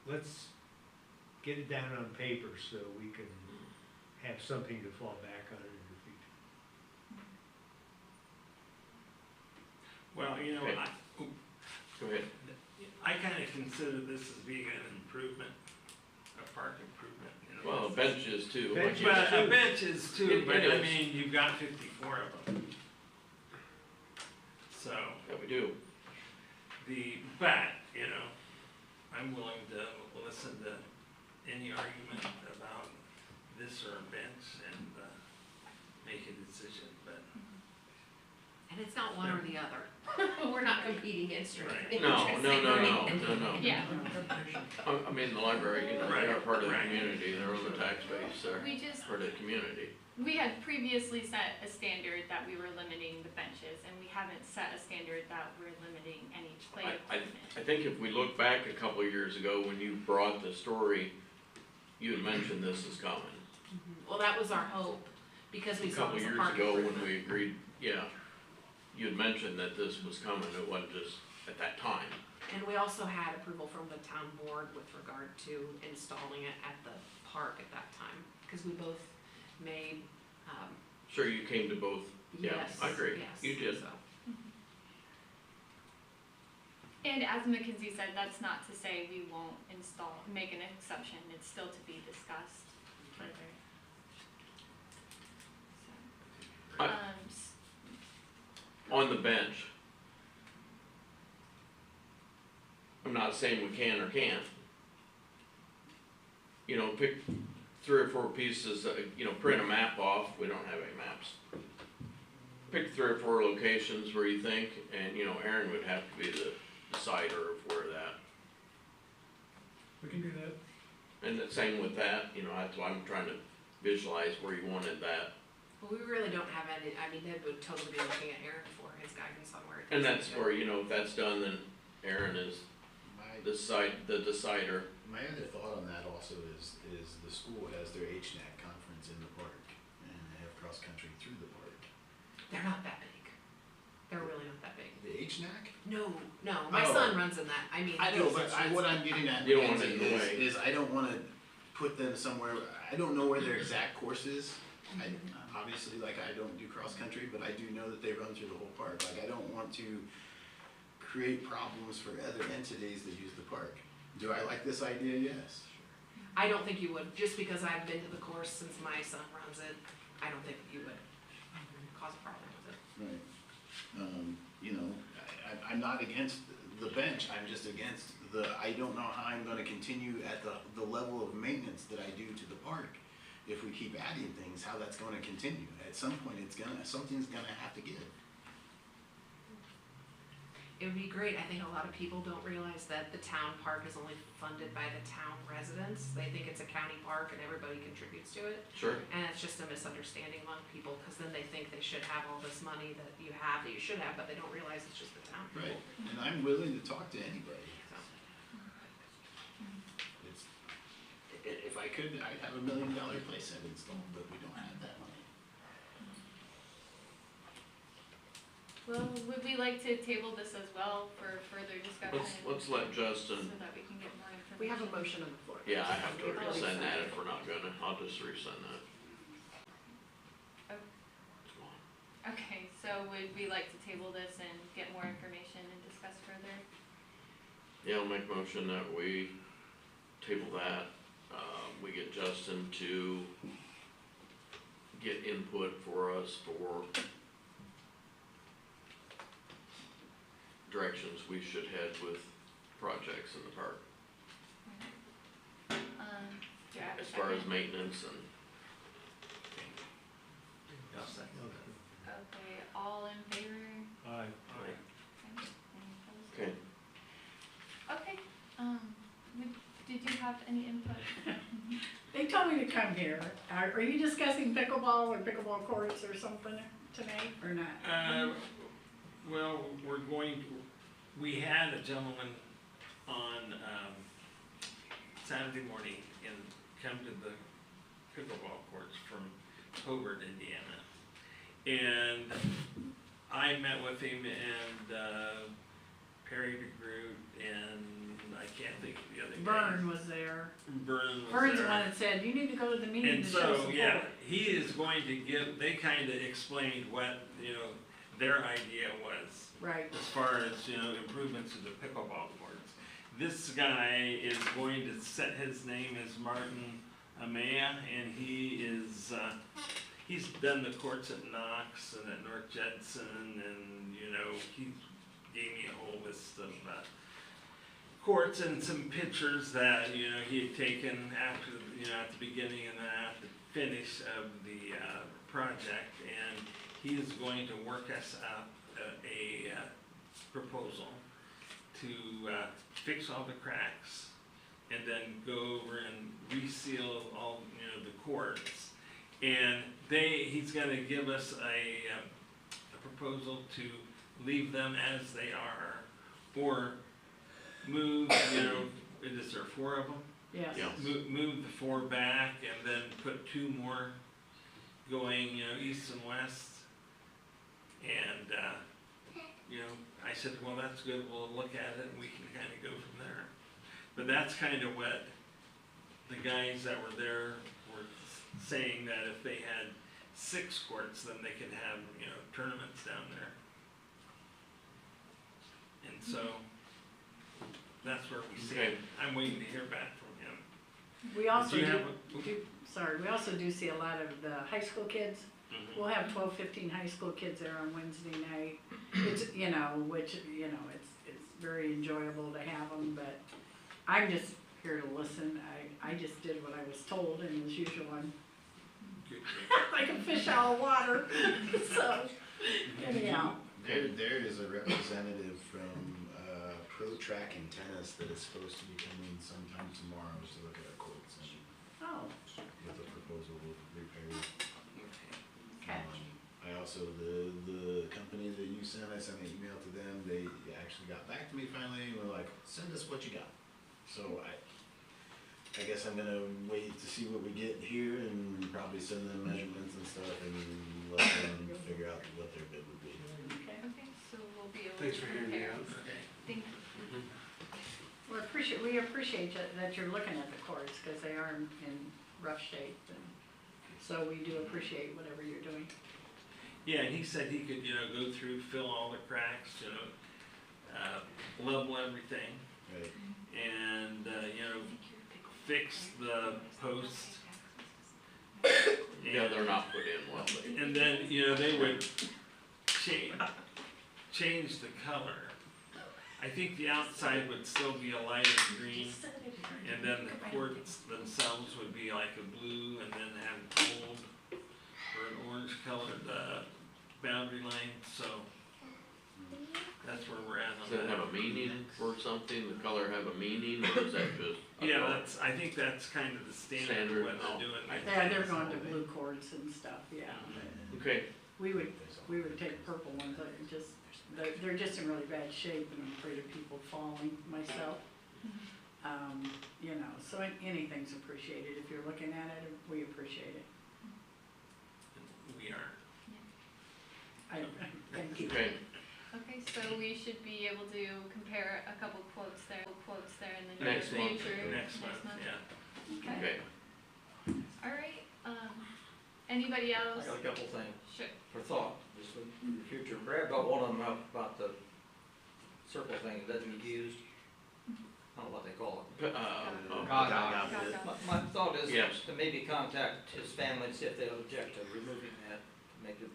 Speaker 9: Let's get it down on paper so we can have something to fall back on in the future.
Speaker 12: Well, you know,
Speaker 2: Okay. Go ahead.
Speaker 12: I kinda consider this as being an improvement, a park improvement, you know.
Speaker 2: Well, benches too.
Speaker 9: Benches.
Speaker 2: like you
Speaker 12: But
Speaker 2: said.
Speaker 12: benches too,
Speaker 2: It
Speaker 12: but I
Speaker 2: is.
Speaker 12: mean, you've got 54 of them. So,
Speaker 2: Yeah, we do.
Speaker 12: but, you know, I'm willing to listen to any argument about this or a bench and, make a decision, but.
Speaker 4: And it's not one or the other. We're not competing against or
Speaker 12: Right.
Speaker 4: anything.
Speaker 2: No,
Speaker 4: We're just
Speaker 2: no,
Speaker 4: saying
Speaker 2: no,
Speaker 4: we're-
Speaker 2: no.
Speaker 3: Yeah,
Speaker 2: I mean, the library, you know, they are part of the
Speaker 12: Right.
Speaker 2: community, they're on the tax base, they're
Speaker 3: we just,
Speaker 2: part of the community.
Speaker 3: we had previously set a standard that we were limiting the benches, and we haven't set a standard that we're limiting any play equipment.
Speaker 2: I think if we look back a couple of years ago, when you brought the story, you had mentioned this is coming.
Speaker 4: Well, that was our hope, because we
Speaker 2: A
Speaker 4: saw
Speaker 2: couple
Speaker 4: it
Speaker 2: of
Speaker 4: as a
Speaker 2: years
Speaker 4: park
Speaker 2: ago, when
Speaker 4: improvement.
Speaker 2: we agreed, yeah, you had mentioned that this was coming, it wasn't just at that time.
Speaker 4: And we also had approval from the town board with regard to installing it at the park at that time, because we both made,
Speaker 2: Sure, you came to both, yeah,
Speaker 4: yes,
Speaker 2: I agree,
Speaker 4: yes,
Speaker 2: you did.
Speaker 4: so.
Speaker 3: And as Mackenzie said, that's not to say we won't make an exception, it's still to be discussed further. So,
Speaker 2: I- On the bench. I'm not saying we can or can't. You know, pick 3 or 4 pieces, you know, print a map off, we don't have any maps. Pick 3 or 4 locations where you think, and you know, Aaron would have to be the decider of where that.
Speaker 5: We can do that.
Speaker 2: And the same with that, you know, that's why I'm trying to visualize where you wanted that.
Speaker 4: Well, we really don't have any, I mean, Ned would totally be looking at Aaron for his guidance on where. it
Speaker 2: And
Speaker 4: needs
Speaker 2: that's
Speaker 4: to go.
Speaker 2: where, you know, if that's done, then Aaron is
Speaker 7: My,
Speaker 2: the decider.
Speaker 7: my other thought on that also is the school has their HNAC conference in the park, and they have cross-country through the park.
Speaker 4: They're not that big. They're really not that big.
Speaker 7: The HNAC?
Speaker 4: No, my
Speaker 7: Oh.
Speaker 4: son runs in that, I mean.
Speaker 7: I
Speaker 4: he
Speaker 7: know,
Speaker 4: goes
Speaker 7: but
Speaker 4: to
Speaker 7: what I'm getting at,
Speaker 2: You don't want
Speaker 7: Nancy,
Speaker 2: it in the way.
Speaker 7: is I don't wanna put them somewhere, I don't know where their exact course is. I, obviously, like, I don't do cross-country, but I do know that they run through the whole park, like, I don't want to create problems for other entities that use the park. Do I like this idea? Yes.
Speaker 4: I don't think you would, just because I've been to the course since my son runs it, I don't think you would cause a problem with it.
Speaker 7: Right. You know, I'm not against the bench, I'm just against I don't know how I'm gonna continue at the level of maintenance that I do to the park. If we keep adding things, how that's gonna continue. At some point, something's gonna have to give.
Speaker 4: It would be great, I think a lot of people don't realize that the town park is only funded by the town residents. They think it's a county park and everybody contributes to it.
Speaker 2: Sure.
Speaker 4: And it's just a misunderstanding among people, because then they think they should have all this money that you should have, but they don't realize it's just the town people.
Speaker 7: Right. And I'm willing to talk to anybody.
Speaker 4: So,
Speaker 7: It's, if I could, I'd have $1 million playset installed, but we don't have that money.
Speaker 3: Well, would we like to table this as well for further discussion?
Speaker 2: Let's let Justin,
Speaker 3: So that we can get more information.
Speaker 4: we have a motion on the floor.
Speaker 2: yeah, I have to
Speaker 4: We've
Speaker 2: resend that
Speaker 4: already
Speaker 2: if we're not gonna, I'll just resend that.
Speaker 3: Okay, so would we like to table this and get more information and discuss further?
Speaker 2: Yeah, I'll make a motion that we table that, we get Justin to get input for us for directions we should head with projects in the park,
Speaker 3: Do I have a
Speaker 2: as far as
Speaker 3: second?
Speaker 2: maintenance and.
Speaker 12: I'll second
Speaker 3: Okay, all in favor?
Speaker 9: Aye.
Speaker 3: Okay, any opposed?
Speaker 2: Okay.
Speaker 3: Okay, did you have any input?
Speaker 1: They told me to come here. Are you discussing pickleball or pickleball courts or something tonight, or not?
Speaker 12: Well, we had a gentleman on, Saturday morning and come to the pickleball courts from Hobart, Indiana. And I met with him and, Perry DeGroot and I can't think of the other guy.
Speaker 1: Vern was there.
Speaker 12: Vern was
Speaker 1: Vern's the
Speaker 12: there.
Speaker 1: one that said, you need to go to the meeting
Speaker 12: And
Speaker 1: to show
Speaker 12: so,
Speaker 1: support.
Speaker 12: yeah, he is going to give, they kind of explained what, their idea was
Speaker 1: Right.
Speaker 12: as far as, improvements to the pickleball courts. This guy is going to set, his name is Martin Amaya, and he is, he's done the courts at Knox and at North Judson, and, he gave me a whole list of, courts and some pictures that, he had taken after, at the beginning and then at the finish of the, project, and he is going to work us up a proposal to fix all the cracks and then go over and reseal all, the courts. And he's gonna give us a proposal to leave them as they are, or move, is there 4 of them?
Speaker 1: Yes.
Speaker 2: Yeah.
Speaker 12: Move the 4 back and then put 2 more going, east and west. And, I said, well, that's good, we'll look at it and we can kind of go from there. But that's kind of what the guys that were there were saying, that if they had 6 courts, then they could have, tournaments down there. And so, that's where we stand.
Speaker 2: Okay.
Speaker 12: I'm waiting to hear back from him.
Speaker 1: We also
Speaker 12: Do you have
Speaker 1: we also do see a lot of the high school kids.
Speaker 12: Mhm.
Speaker 1: We'll have 12, 15 high school kids there on Wednesday night. It's, it's very enjoyable to have them, but I'm just here to listen. I just did what I was told, and as usual, I'm
Speaker 12: Good.
Speaker 1: like a fish out of water. So, anyhow.
Speaker 7: There is a representative from Pro Track and Tennis that is supposed to be coming sometime tomorrow to look at our courts and
Speaker 1: Oh,
Speaker 7: with a proposal of repairs.
Speaker 1: catch.
Speaker 7: I also, the company that you sent, I sent an email to them, they actually got back to me finally, and were like, send us what you got. So I guess I'm gonna wait to see what we get here and probably send them measurements and stuff and let them figure out what their bid would be.
Speaker 1: Okay.
Speaker 3: Okay, so we'll be able to
Speaker 6: Thanks for hearing me
Speaker 3: compare.
Speaker 6: out.
Speaker 12: Okay.
Speaker 3: Thank you.
Speaker 1: We appreciate that you're looking at the courts, because they are in rough shape, and so we do appreciate whatever you're doing.
Speaker 12: Yeah, and he said he could, go through, fill all the cracks, level everything,
Speaker 7: Right.
Speaker 12: and, fix the posts.
Speaker 2: Yeah, they're not put in well, they.
Speaker 12: And then, they would change the color. I think the outside would still be a lighter green, and then the courts themselves would be like a blue, and then have gold or an orange colored, boundary line, so that's where we're at on
Speaker 2: Does it
Speaker 12: that.
Speaker 2: have a meaning or something? The color have a meaning, or is that just? a
Speaker 12: Yeah,
Speaker 2: color?
Speaker 12: I think that's kind of the standard
Speaker 2: Standard,
Speaker 12: of what
Speaker 2: oh.
Speaker 12: they're doing.
Speaker 1: Yeah, they're going to blue courts and stuff, yeah.
Speaker 2: Okay,
Speaker 1: We would take purple ones, they're just in really bad shape, and I'm afraid of people falling myself. So anything's appreciated. If you're looking at it, we appreciate it.
Speaker 12: We are.
Speaker 1: Thank you.
Speaker 2: okay,
Speaker 3: Okay, so we should be able to compare a couple quotes there in the near
Speaker 2: Next month.
Speaker 3: future.
Speaker 12: Next month, yeah.
Speaker 3: Okay,
Speaker 2: okay.
Speaker 3: alright, anybody
Speaker 10: I
Speaker 3: else?
Speaker 10: got a couple things
Speaker 3: Sure.
Speaker 10: for thought, just for the future. Brad brought one of them up about the circle thing that doesn't get used. I don't know what they call it.
Speaker 11: God,
Speaker 10: My thought is
Speaker 2: Yes.
Speaker 10: to maybe contact his family and see if they object to removing that, to make it,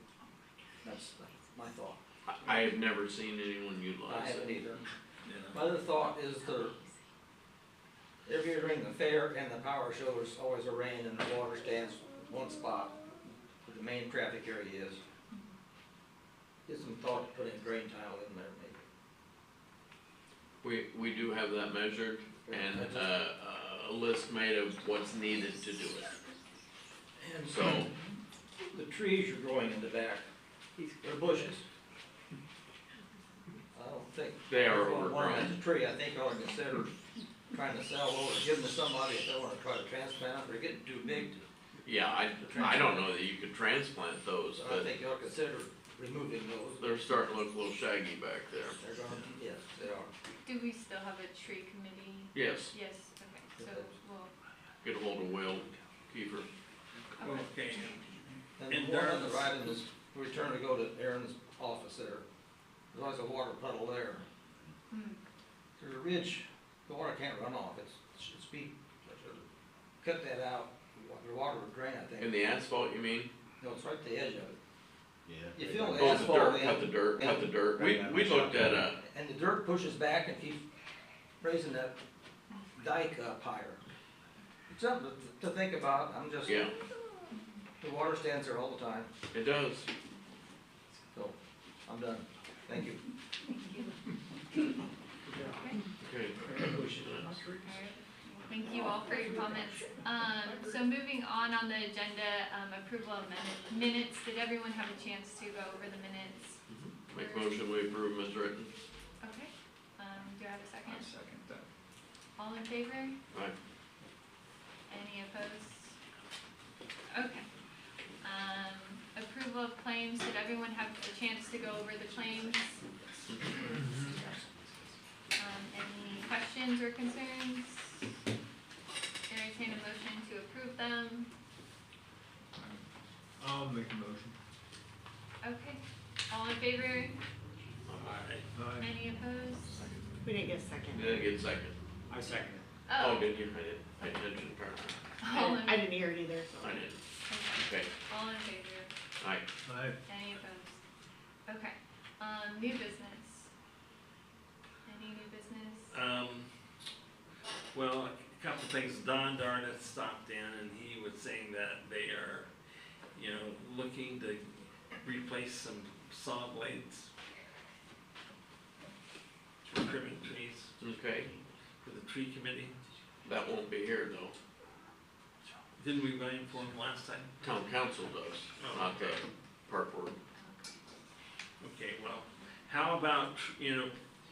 Speaker 10: that's my thought.
Speaker 2: I have never seen anyone
Speaker 10: I
Speaker 2: utilize
Speaker 10: haven't
Speaker 2: it.
Speaker 10: either.
Speaker 12: You know.
Speaker 10: My other thought is every year during the fair and the power show, there's always a rain and the water stands one spot where the main traffic area is. Give some thought to putting a drain tile in there maybe.
Speaker 2: We do have that measured and, a list made of what's needed to do it.
Speaker 10: And
Speaker 2: So,
Speaker 10: the trees you're growing in the back, they're bushes. I don't think.
Speaker 2: They are
Speaker 10: One
Speaker 2: overgrown.
Speaker 10: that's a tree, I think I would consider trying to sell or give them to somebody if they wanna try to transplant them, they're getting too big to.
Speaker 2: yeah, I don't know that you could transplant those,
Speaker 10: So I
Speaker 2: but
Speaker 10: think you ought to consider removing those.
Speaker 2: they're starting to look a little shaggy back there.
Speaker 10: They're going, yes, they are.
Speaker 3: Do we still have a tree committee?
Speaker 2: Yes,
Speaker 3: Yes, okay, so we'll,
Speaker 2: get a hold of Will Kiefer.
Speaker 3: okay.
Speaker 12: Okay,
Speaker 10: And
Speaker 12: And
Speaker 10: the one on the
Speaker 12: Darren's-
Speaker 10: right in this, we turn to go to Aaron's office there, there's always a water puddle there.
Speaker 3: Hmm.
Speaker 10: There's a ridge, the water can't run off, it should be, cut that out, the water would drain, I
Speaker 2: In
Speaker 10: think.
Speaker 2: the asphalt, you mean?
Speaker 10: No, it's right at the edge of it.
Speaker 7: Yeah.
Speaker 10: You
Speaker 7: right
Speaker 10: feel
Speaker 7: down
Speaker 10: the
Speaker 7: there.
Speaker 2: Oh, the
Speaker 10: asphalt
Speaker 2: dirt,
Speaker 10: in.
Speaker 2: cut the dirt, cut the dirt.
Speaker 7: Right
Speaker 2: We
Speaker 7: down
Speaker 2: looked
Speaker 7: the
Speaker 2: at
Speaker 10: And the dirt pushes back and keeps raising that dike up higher. It's something to think about, I'm just,
Speaker 2: yeah,
Speaker 10: the water stands there all the time,
Speaker 2: it does.
Speaker 10: so, I'm done, thank you.
Speaker 2: Okay.
Speaker 3: Alright, thank you all for your comments. So moving on the agenda, approval of minutes, did everyone have a chance to go over the minutes?
Speaker 2: Make motion, we approve them as written.
Speaker 3: Okay, do I have a second?
Speaker 11: second that.
Speaker 3: All in favor?
Speaker 2: Aye.
Speaker 3: Any opposed? Okay. Approval of claims, did everyone have a chance to go over the claims? Any questions or concerns? Entertain a motion to approve them.
Speaker 9: I'll make a motion.
Speaker 3: Okay, all in favor?
Speaker 12: alright.
Speaker 3: Any opposed?
Speaker 1: We didn't get a second.
Speaker 2: Didn't get second.
Speaker 11: I second it.
Speaker 2: Oh,
Speaker 3: Oh,
Speaker 2: did you? I didn't pay attention, apparently.
Speaker 3: all in,
Speaker 1: I didn't hear it either, so.
Speaker 2: I didn't.
Speaker 3: okay,
Speaker 2: Okay,
Speaker 3: all in favor?
Speaker 2: aye.
Speaker 3: Any opposed? Okay, new business. Any new business?
Speaker 12: Well, a couple things, Don Darnett stopped in and he was saying that they are, looking to replace some saw blades for trimming trees
Speaker 2: Okay,
Speaker 12: for the tree committee.
Speaker 2: that won't be here though.
Speaker 12: Didn't we vote for him last time?
Speaker 2: Town council does, not the park board.
Speaker 12: Okay, well, how about,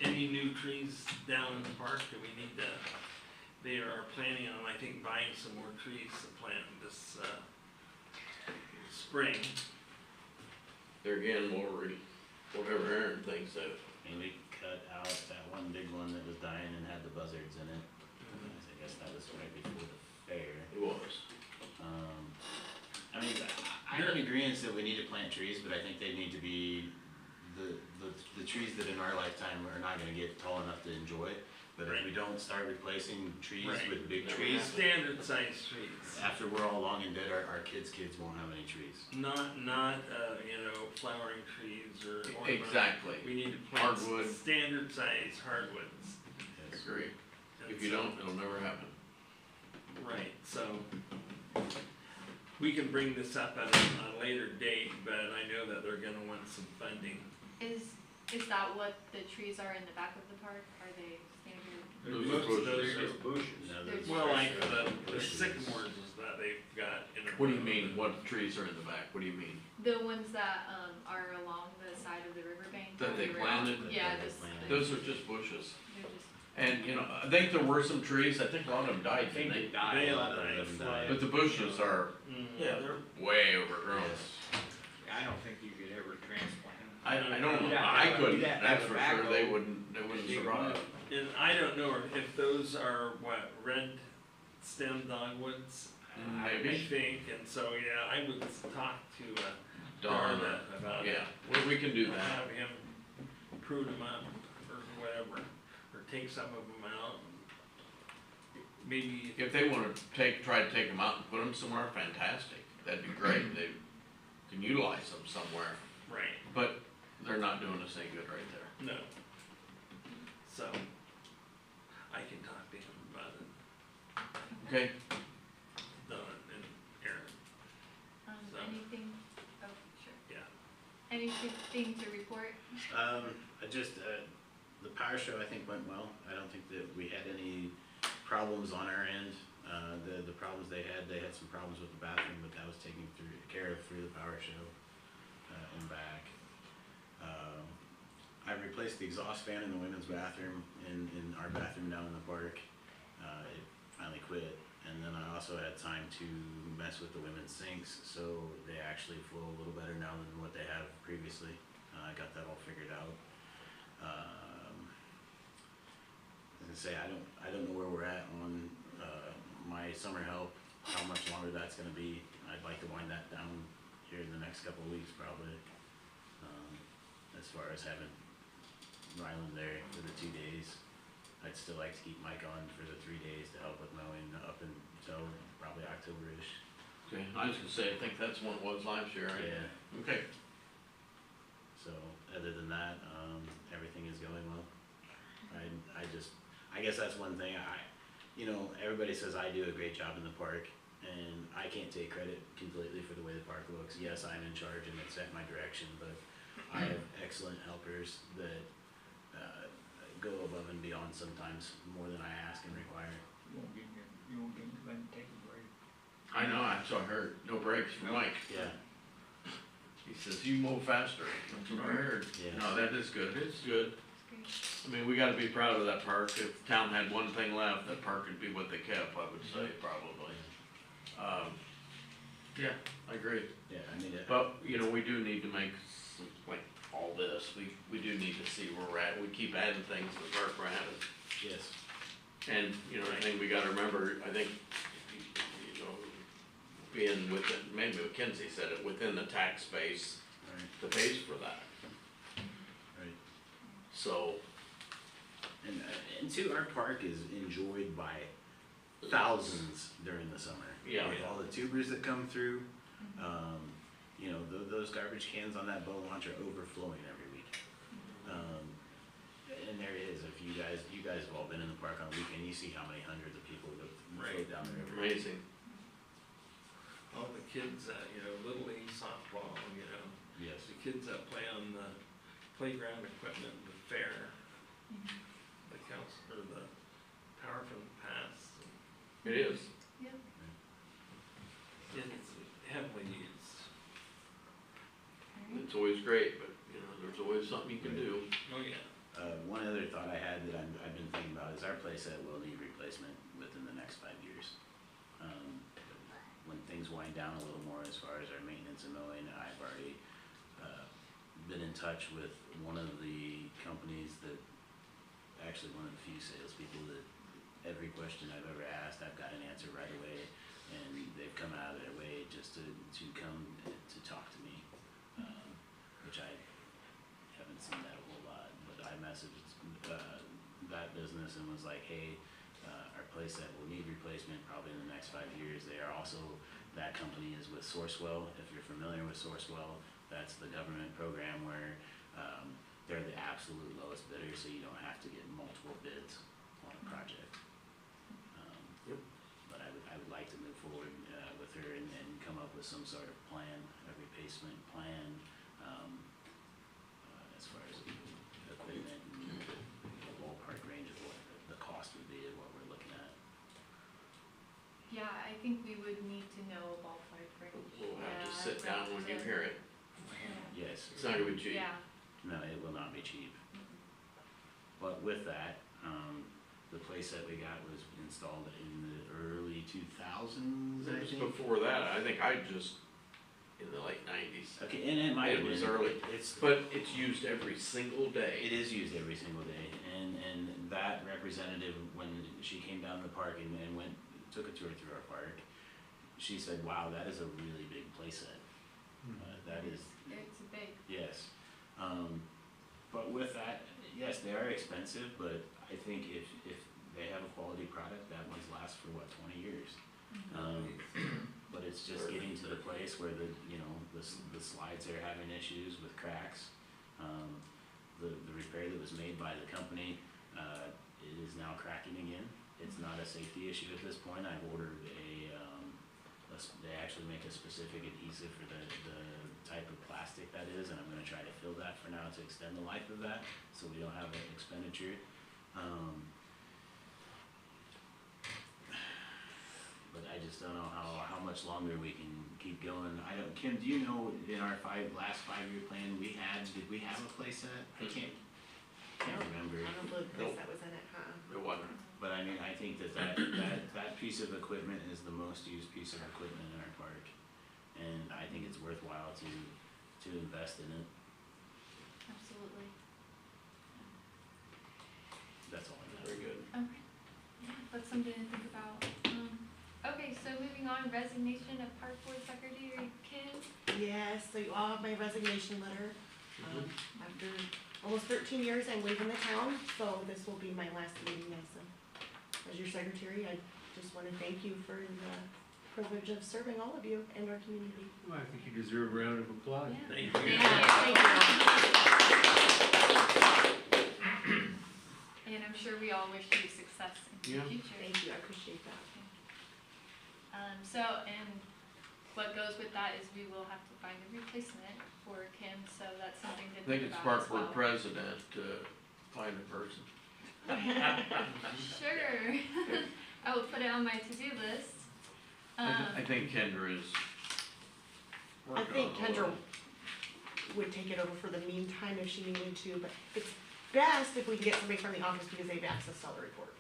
Speaker 12: any new trees down in the park that we need to, they are planning on, I think, buying some more trees to plant this, spring.
Speaker 2: There again, whatever Aaron thinks of.
Speaker 7: And we cut out that one big one that was dying and had the buzzards in it. I guess that was right before the fair.
Speaker 2: It was.
Speaker 7: I mean, I'm in agreement that we need to plant trees, but I think they need to be the trees that in our lifetime are not gonna get tall enough to enjoy. But if we don't start replacing trees
Speaker 12: Right.
Speaker 7: with big
Speaker 2: Never
Speaker 7: trees,
Speaker 12: Standard sized trees,
Speaker 7: after we're all long and dead, our kids' won't have any trees.
Speaker 12: not, flowering trees or ornamental.
Speaker 2: Exactly,
Speaker 12: We need to plant
Speaker 2: Hardwood.
Speaker 12: standard sized hardwoods.
Speaker 7: Yes.
Speaker 2: agree.
Speaker 12: And
Speaker 2: If you
Speaker 12: so-
Speaker 2: don't, it'll never happen.
Speaker 12: Right, so we can bring this up at a later date, but I know that they're gonna want some funding.
Speaker 3: Is that what the trees are in the back of the park? Are they standard?
Speaker 2: Those
Speaker 12: Most
Speaker 2: are
Speaker 12: of those
Speaker 2: bushes.
Speaker 12: are
Speaker 11: Just bushes.
Speaker 7: No,
Speaker 3: There's-
Speaker 7: those
Speaker 12: Well, like the
Speaker 7: bushes.
Speaker 12: sycamores is that they've got in a.
Speaker 2: What do you mean, what trees are in the back? What do you mean?
Speaker 3: The ones that, are along the side of the riverbank?
Speaker 2: That they
Speaker 3: or-
Speaker 2: planted?
Speaker 3: Yeah,
Speaker 7: That they
Speaker 3: this,
Speaker 7: planted.
Speaker 2: Those are just bushes.
Speaker 3: they're just,
Speaker 2: And, I think there were some trees, I think a lot of them
Speaker 11: I
Speaker 2: died,
Speaker 11: think
Speaker 2: didn't
Speaker 11: they
Speaker 2: they?
Speaker 11: died.
Speaker 12: They
Speaker 7: A
Speaker 12: all
Speaker 7: lot of
Speaker 12: died,
Speaker 7: them
Speaker 12: flood.
Speaker 7: died.
Speaker 2: But the bushes are
Speaker 12: Mhm.
Speaker 10: Yeah, they're,
Speaker 2: way overgrown.
Speaker 7: Yes.
Speaker 11: I don't think you could ever transplant them.
Speaker 2: I don't
Speaker 11: You'd
Speaker 2: know,
Speaker 11: have to
Speaker 2: I
Speaker 11: have-
Speaker 2: couldn't,
Speaker 11: you'd have to
Speaker 2: that's
Speaker 11: have
Speaker 2: for
Speaker 11: a
Speaker 2: sure, they
Speaker 11: backhoe.
Speaker 2: wouldn't
Speaker 11: Dig 'em
Speaker 2: survive.
Speaker 11: up.
Speaker 12: And I don't know if those are what, red stem dogwoods? I
Speaker 2: Maybe,
Speaker 12: think, and so, yeah, I would talk to,
Speaker 2: Dawn,
Speaker 12: Darla about it.
Speaker 2: yeah, well, we can do that.
Speaker 12: Have him prune them up or whatever, or take some of them out. maybe,
Speaker 2: If they wanna try to take them out and put them somewhere, fantastic, that'd be great, they can utilize them somewhere,
Speaker 12: right,
Speaker 2: but they're not doing us any good right there.
Speaker 12: no. So, I can talk to him about it,
Speaker 2: Okay,
Speaker 12: Don and Aaron, So-
Speaker 3: Anything, oh, sure.
Speaker 12: yeah.
Speaker 3: Anything to report?
Speaker 7: I just, the power show I think went well. I don't think that we had any problems on our end. The problems they had some problems with the bathroom, but that was taken care of through the power show, and back. I replaced the exhaust fan in the women's bathroom in our bathroom down in the park. It finally quit. And then I also had time to mess with the women's sinks, so they actually flow a little better now than what they have previously. I got that all figured out. As I say, I don't know where we're at on my summer help, how much longer that's gonna be. I'd like to wind that down here in the next couple of weeks probably. As far as having Ryland there for the 2 days. I'd still like to keep Mike on for the 3 days to help with mowing up until probably October-ish.
Speaker 2: okay, I was gonna say, I think that's when it was last year, right?
Speaker 7: Yeah,
Speaker 2: Okay,
Speaker 7: so other than that, everything is going well. I guess that's one thing, everybody says I do a great job in the park, and I can't take credit completely for the way the park looks. Yes, I'm in charge and it's set my direction, but I have excellent helpers that, go above and beyond sometimes, more than I ask and require.
Speaker 11: You won't get to take a break.
Speaker 2: I know, that's what I heard, no breaks for Mike,
Speaker 7: Yeah,
Speaker 2: he says, you mow faster, that's what I heard.
Speaker 7: Yeah.
Speaker 2: No, that is good, it's good.
Speaker 3: It's
Speaker 2: I mean, we gotta be proud of that park. If town had one thing left, that park would be what they kept, I would say, probably. Yeah, I agree.
Speaker 7: yeah, I mean,
Speaker 2: But, we do need to make some, like, all this, we do need to see where we're at. We keep adding things to the park we're having.
Speaker 7: yes,
Speaker 2: And, I think we gotta remember, I think, being within, maybe Mackenzie said it, within the tax base,
Speaker 7: right,
Speaker 2: the pays for that.
Speaker 7: right.
Speaker 2: So,
Speaker 7: And two, our park is enjoyed by thousands during the summer.
Speaker 2: Yeah.
Speaker 7: With all the tubers that come through, those garbage cans on that boat launch are overflowing every week. And there it is, if you guys have all been in the park on a weekend, you see how many hundreds of people go
Speaker 12: Right.
Speaker 7: down there every week.
Speaker 2: amazing.
Speaker 12: All the kids that, Little League softball,
Speaker 7: Yes,
Speaker 12: the kids that play on the playground equipment, the fair, the council, or the power from the past.
Speaker 2: It is.
Speaker 12: It's heavily used.
Speaker 2: It's always great, but, there's always something you can do.
Speaker 12: Oh, yeah.
Speaker 7: one other thought I had that I've been thinking about is our playset will need replacement within the next 5 years. When things wind down a little more as far as our maintenance and mowing, I've already been in touch with one of the companies that, actually one of the few salespeople that every question I've ever asked, I've got an answer right away, and they've come out of their way just to come to talk to me, which I haven't seen that a whole lot, but I messaged that business and was like, hey, our playset will need replacement probably in the next 5 years. They are also, that company is with Sourcewell. If you're familiar with Sourcewell, that's the government program where they're the absolute lowest bidder, so you don't have to get multiple bids on a project. But I would like to move forward with her and come up with some sort of plan, a replacement plan, as far as equipment and the ballpark range of what the cost would be and what we're looking at.
Speaker 3: Yeah, I think we would need to know a ballpark range.
Speaker 2: We'll have to
Speaker 3: Yeah,
Speaker 2: sit down when you hear it.
Speaker 7: Yes,
Speaker 2: It's not gonna be cheap.
Speaker 3: Yeah.
Speaker 7: no, it will not be cheap. But with that, the playset we got was installed in the early 2000s, I
Speaker 2: It was
Speaker 7: think.
Speaker 2: before that, I think in the late 90s.
Speaker 7: Okay, and it might have
Speaker 2: It was
Speaker 7: been.
Speaker 2: early.
Speaker 7: It's,
Speaker 2: But it's used every single day.
Speaker 7: it is used every single day, and that representative, when she came down to the park and took a tour through our park, she said, wow, that is a really big playset. That is,
Speaker 3: It's big.
Speaker 7: yes. But with that, yes, they are expensive, but I think if they have a quality product, that one's lasts for what, 20 years. But it's just getting to the place where the slides are having issues with cracks. The repair that was made by the company, it is now cracking again. It's not a safety issue at this point. I've ordered they actually make a specific adhesive for the type of plastic that is, and I'm gonna try to fill that for now to extend the life of that, so we don't have an expenditure. But I just don't know how much longer we can keep going. Kim, do you know in our last 5-year plan, did we have a place at? I can't remember.
Speaker 4: I don't know the place that was in it,
Speaker 2: It wasn't.
Speaker 7: But I mean, I think that piece of equipment is the most used piece of equipment in our park. And I think it's worthwhile to invest in it.
Speaker 3: Absolutely.
Speaker 7: That's all I got.
Speaker 2: Very good.
Speaker 3: Okay. Yeah, that's something to think about. Okay, so moving on, resignation of Park Board Secretary Kim.
Speaker 4: Yes, so you all have my resignation letter. After almost 13 years, I'm leaving the town, so this will be my last meeting as your secretary. I just want to thank you for the privilege of serving all of you and our community.
Speaker 9: Well, I think you deserve a round of applause.
Speaker 3: Yeah.
Speaker 12: Thank you.
Speaker 4: Thank you.
Speaker 3: And I'm sure we all wish you success in
Speaker 2: Yeah.
Speaker 3: the future.
Speaker 4: Thank you, I appreciate that.
Speaker 3: And what goes with that is we will have to find a replacement for Kim, so that's something to
Speaker 2: I think
Speaker 3: think
Speaker 2: it's
Speaker 3: about
Speaker 2: Park
Speaker 3: as well.
Speaker 2: Board President to find a person.
Speaker 3: Sure. I will put it on my to-do list.
Speaker 2: I think Kendra is
Speaker 4: I
Speaker 2: working
Speaker 4: think
Speaker 2: on it a
Speaker 4: Kendra
Speaker 2: little.
Speaker 4: would take it over for the meantime if she needed to, but it's best if we can get somebody from the office because they've accessed all the reports.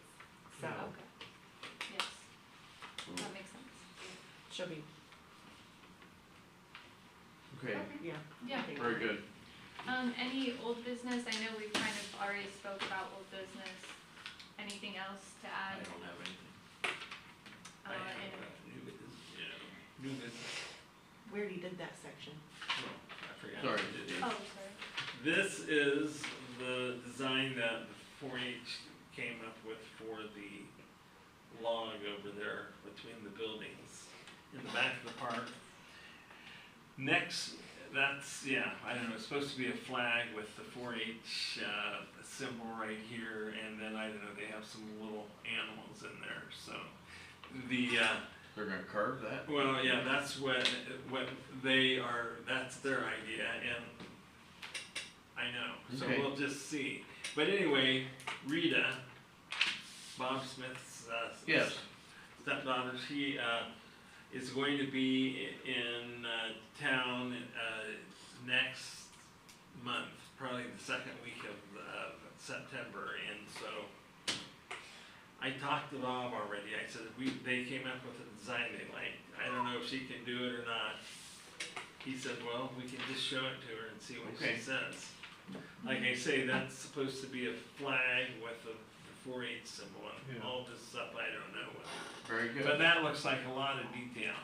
Speaker 4: So,
Speaker 3: Okay. Yes, that makes sense.
Speaker 4: she'll be,
Speaker 2: Okay,
Speaker 4: yeah.
Speaker 3: Yeah.
Speaker 4: I think-
Speaker 2: very good.
Speaker 3: Any old business? I know we've kind of already spoke about old business. Anything else to
Speaker 2: I
Speaker 3: add?
Speaker 2: don't have anything.
Speaker 12: I have
Speaker 3: And-
Speaker 12: new business, new business.
Speaker 4: We already did that section.
Speaker 12: I forgot.
Speaker 2: Sorry.
Speaker 12: what it is.
Speaker 3: Oh, sorry.
Speaker 12: This is the design that the 4-H came up with for the log over there between the buildings in the back of the park. Next, that's, I don't know, it's supposed to be a flag with the 4-H symbol right here, and then, I don't know, they have some little animals in there, so.
Speaker 2: They're gonna carve that?
Speaker 12: Well, yeah, that's what they are, that's their idea, and I know, so
Speaker 2: Okay.
Speaker 12: we'll just see. But anyway, Rita, Bob Smith's
Speaker 2: Yes.
Speaker 12: stepdaughter, she is going to be in town next month, probably the second week of September, and so I talked to Bob already. I said, they came up with a design they liked. I don't know if she can do it or not. He said, well, we can just show it to her and see what
Speaker 2: Okay.
Speaker 12: she says. Like I say, that's supposed to be a flag with the 4-H symbol, and
Speaker 9: Yeah.
Speaker 12: all this stuff, I don't know what.
Speaker 2: Very
Speaker 12: But
Speaker 2: good.
Speaker 12: that looks like a lot of detail.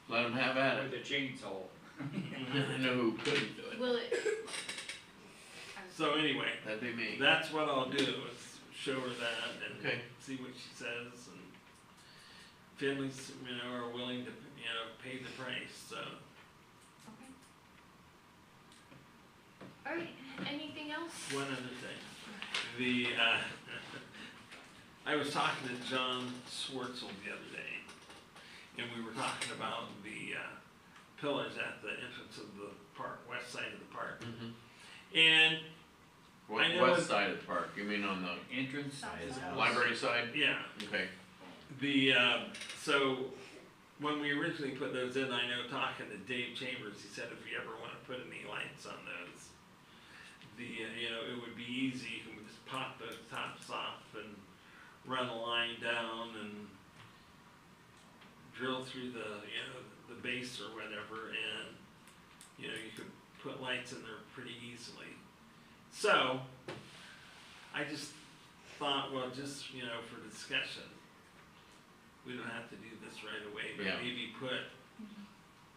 Speaker 2: Let them have at
Speaker 11: With
Speaker 2: it.
Speaker 11: the chainsaw.
Speaker 2: I know who couldn't do it.
Speaker 3: Will it?
Speaker 12: So anyway,
Speaker 2: That'd be me.
Speaker 12: that's what I'll do, is show her that and
Speaker 2: Okay.
Speaker 12: see what she says, and families, are willing to, pay the price, so.
Speaker 3: Okay. Alright, anything else?
Speaker 12: One other thing, I was talking to John Swartzel the other day, and we were talking about the, pillars at the entrance of the park, west side of the park.
Speaker 2: Mhm.
Speaker 12: And, I know
Speaker 2: West
Speaker 12: it-
Speaker 2: side of the park, you mean on the
Speaker 11: Entrance.
Speaker 3: South
Speaker 7: His
Speaker 3: side.
Speaker 7: house.
Speaker 2: library side?
Speaker 12: yeah,
Speaker 2: Okay.
Speaker 12: So, when we originally put those in, I know talking to Dave Chambers, he said if you ever wanna put any lights on those, it would be easy, you can just pop the tops off and run a line down and drill through the base or whatever, and, you could put lights in there pretty easily. So, I just thought, well, just, for discussion, we don't have to do this right away, but
Speaker 2: Yeah.
Speaker 12: maybe put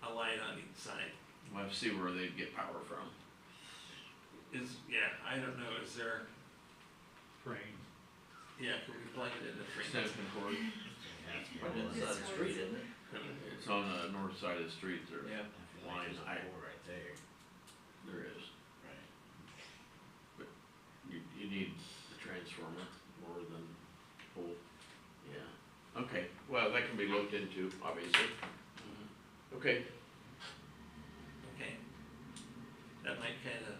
Speaker 12: a light on each side.
Speaker 2: We'll have to see where they'd get power from.
Speaker 12: I don't know, is there,
Speaker 9: Frame.
Speaker 12: Yeah, can we plug it in the tree?
Speaker 2: extension cord.
Speaker 10: Right inside the street, isn't it?
Speaker 2: It's on the north side of the street, there's
Speaker 10: Yeah.
Speaker 2: line,
Speaker 7: There's a pole right there,
Speaker 2: there is.
Speaker 7: right?
Speaker 2: You need the transformer more than pole, yeah. Okay, well, that can be looked into, obviously. Okay,
Speaker 12: Okay. That might kinda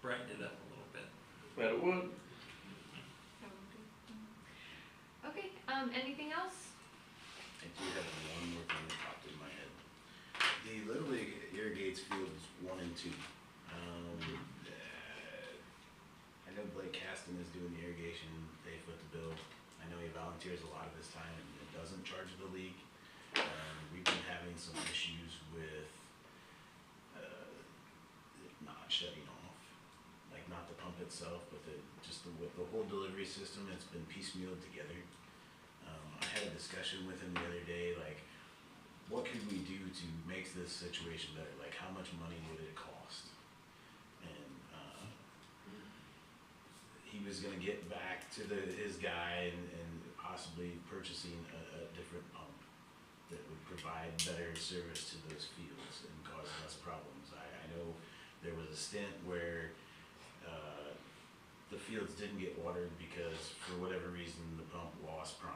Speaker 12: brighten it up a little bit.
Speaker 2: that it would.
Speaker 3: That would be- Okay, anything else?
Speaker 7: I do have one more thing that popped in my head. The Little League irrigates fields 1 and 2. I know Blake Caston is doing the irrigation, they foot the bill. I know he volunteers a lot of his time and doesn't charge the league. We've been having some issues with it not shutting off, like not the pump itself, but with the whole delivery system, it's been piecemealed together. I had a discussion with him the other day, like, what could we do to make this situation better? Like, how much money would it cost? And he was gonna get back to his guy and possibly purchasing a different pump that would provide better service to those fields and cause less problems. I know there was a stint where the fields didn't get watered because for whatever reason the pump lost prime.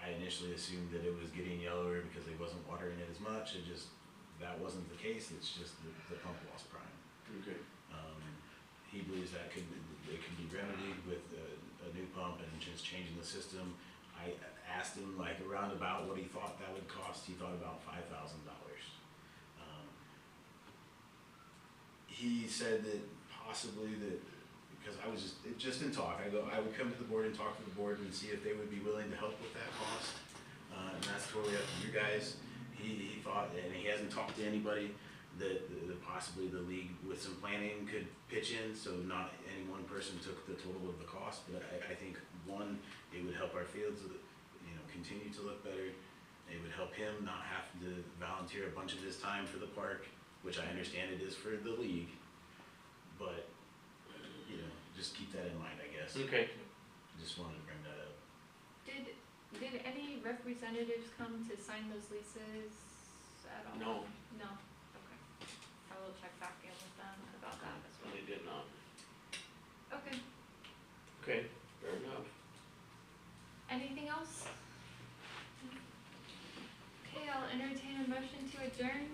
Speaker 7: I initially assumed that it was getting yellower because they wasn't watering it as much. That wasn't the case. It's just the pump lost prime.
Speaker 2: Okay.
Speaker 7: He believes it could be remedied with a new pump and just changing the system. I asked him like around about what he thought that would cost. He thought about $5,000. He said that possibly because I was just in talk, I would come to the board and talk to the board and see if they would be willing to help with that cost. And that's totally up to you guys. He thought, and he hasn't talked to anybody, that possibly the league with some planning could pitch in, so not any one person took the total of the cost. But I think one, it would help our fields, continue to look better. It would help him not have to volunteer a bunch of his time for the park, which I understand it is for the league. But just keep that in mind, I guess.
Speaker 2: Okay.
Speaker 7: Just wanted to bring that up.
Speaker 3: Did any representatives come to sign those leases at all?
Speaker 2: No,
Speaker 3: No, okay. I will check back in with them about that as well.
Speaker 2: they did not.
Speaker 3: Okay,
Speaker 2: Okay, fair enough.
Speaker 3: anything else? Okay, I'll entertain a motion to adjourn.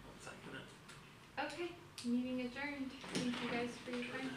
Speaker 12: I'll second it.
Speaker 3: Okay, meeting adjourned. Thank you guys for your time.